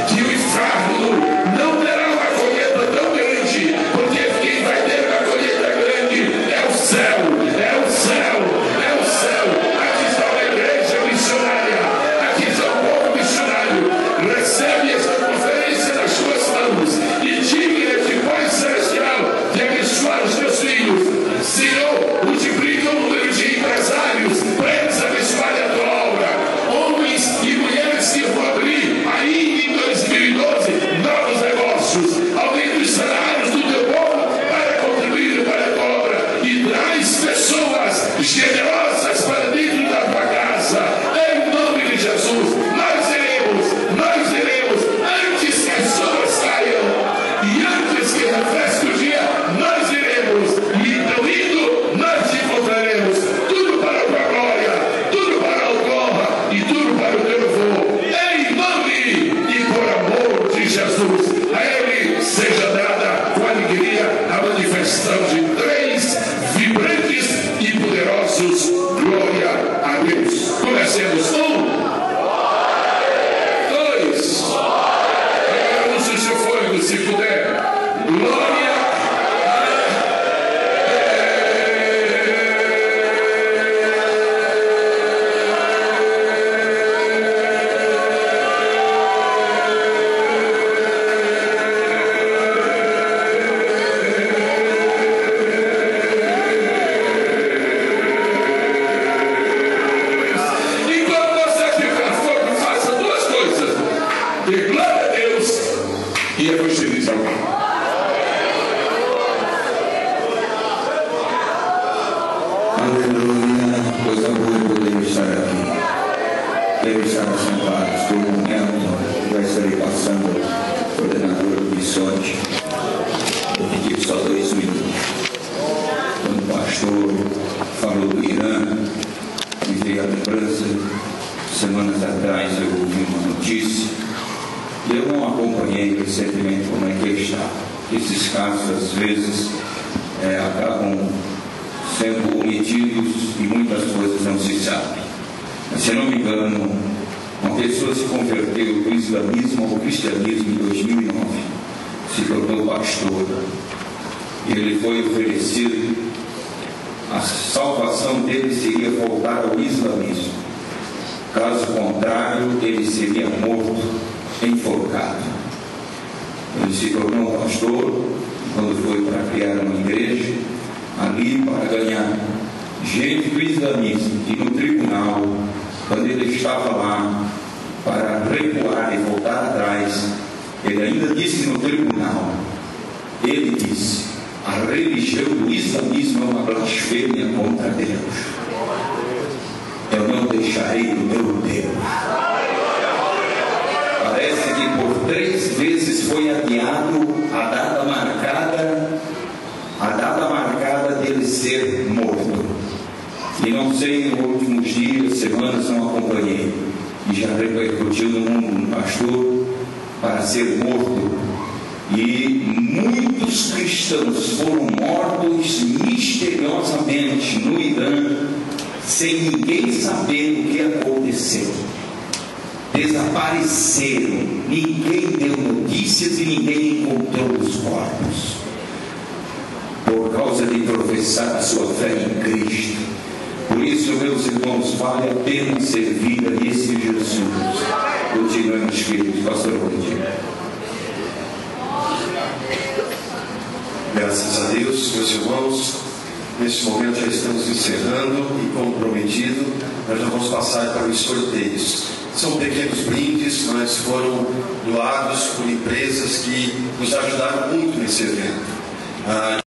que o inferno não terá uma colheita tão grande, porque quem vai ter uma colheita grande é o céu, é o céu, é o céu. Aqui está uma igreja missionária, aqui está um povo missionário. Recebe esta conferência nas tuas mãos e diga de voz celestial de abençoar os teus filhos. Senhor, multiplica o número de empresários para eles abençoarem a tua obra. Homens e mulheres que vão abrir ainda em 2012 novos negócios, aumenta os salários do teu povo para contribuir para a tua obra e traz pessoas generosas para dentro da tua casa. Em nome de Jesus, nós iremos, antes que as sombras caiam e antes que refresque o dia, nós iremos, e então indo, nós te encontraremos. Tudo para a tua glória, tudo para a honra e tudo para o teu louvor. Em nome e por amor de Jesus, a Ele seja dada com alegria a manifestação de 3 vibrantes e poderosos glória a Deus. Comecemos. 1, 2, agora use o seu fôlego se puder. Glória. Enquanto você fica fogo, faça 2 coisas: dê glória a Deus e evangelize alguém. Aleluia, coisa boa poder estar aqui. Deve estar sentados por um momento, vai estarei passando a coordenadora do Missões. Eu pedi só 2 minutos. Quando o pastor falou do Irã, me veio a lembrança. Semanas atrás eu ouvi uma notícia e eu não acompanhei recentemente como é que está. Esses casos às vezes acabam sendo omitidos e muitas coisas não se sabem. Mas, se não me engano, uma pessoa se converteu do islamismo ao cristianismo em 2009, se tornou pastor, e ele foi oferecido, a salvação dele seria voltar ao islamismo. Caso contrário, ele seria morto, enforcado. Ele se tornou pastor quando foi para criar uma igreja ali para ganhar gente do islamismo. E no tribunal, quando ele estava lá, Ele ainda disse no tribunal, ele disse: a religião do islamismo é uma blasfêmia contra Deus. Eu não deixarei o meu Deus. Parece que por 3 vezes foi adiado a data marcada dele ser morto. E não sei, nos últimos dias, semanas, não acompanhei. E já repercutiu no mundo um pastor para ser morto. E muitos cristãos foram mortos misteriosamente no Irã, sem ninguém saber o que aconteceu. Desapareceram, ninguém deu notícias e ninguém encontrou os corpos, por causa de professar a sua fé em Cristo. Por isso, meus irmãos, vale a pena servir a esse Jesus. Continuamos, queridos. Pastor Rodrigo. Graças a Deus, meus irmãos, neste momento já estamos encerrando e, como prometido, nós já vamos passar para os sorteios. São pequenos brindes, mas foram doados por empresas que nos ajudaram muito nesse evento.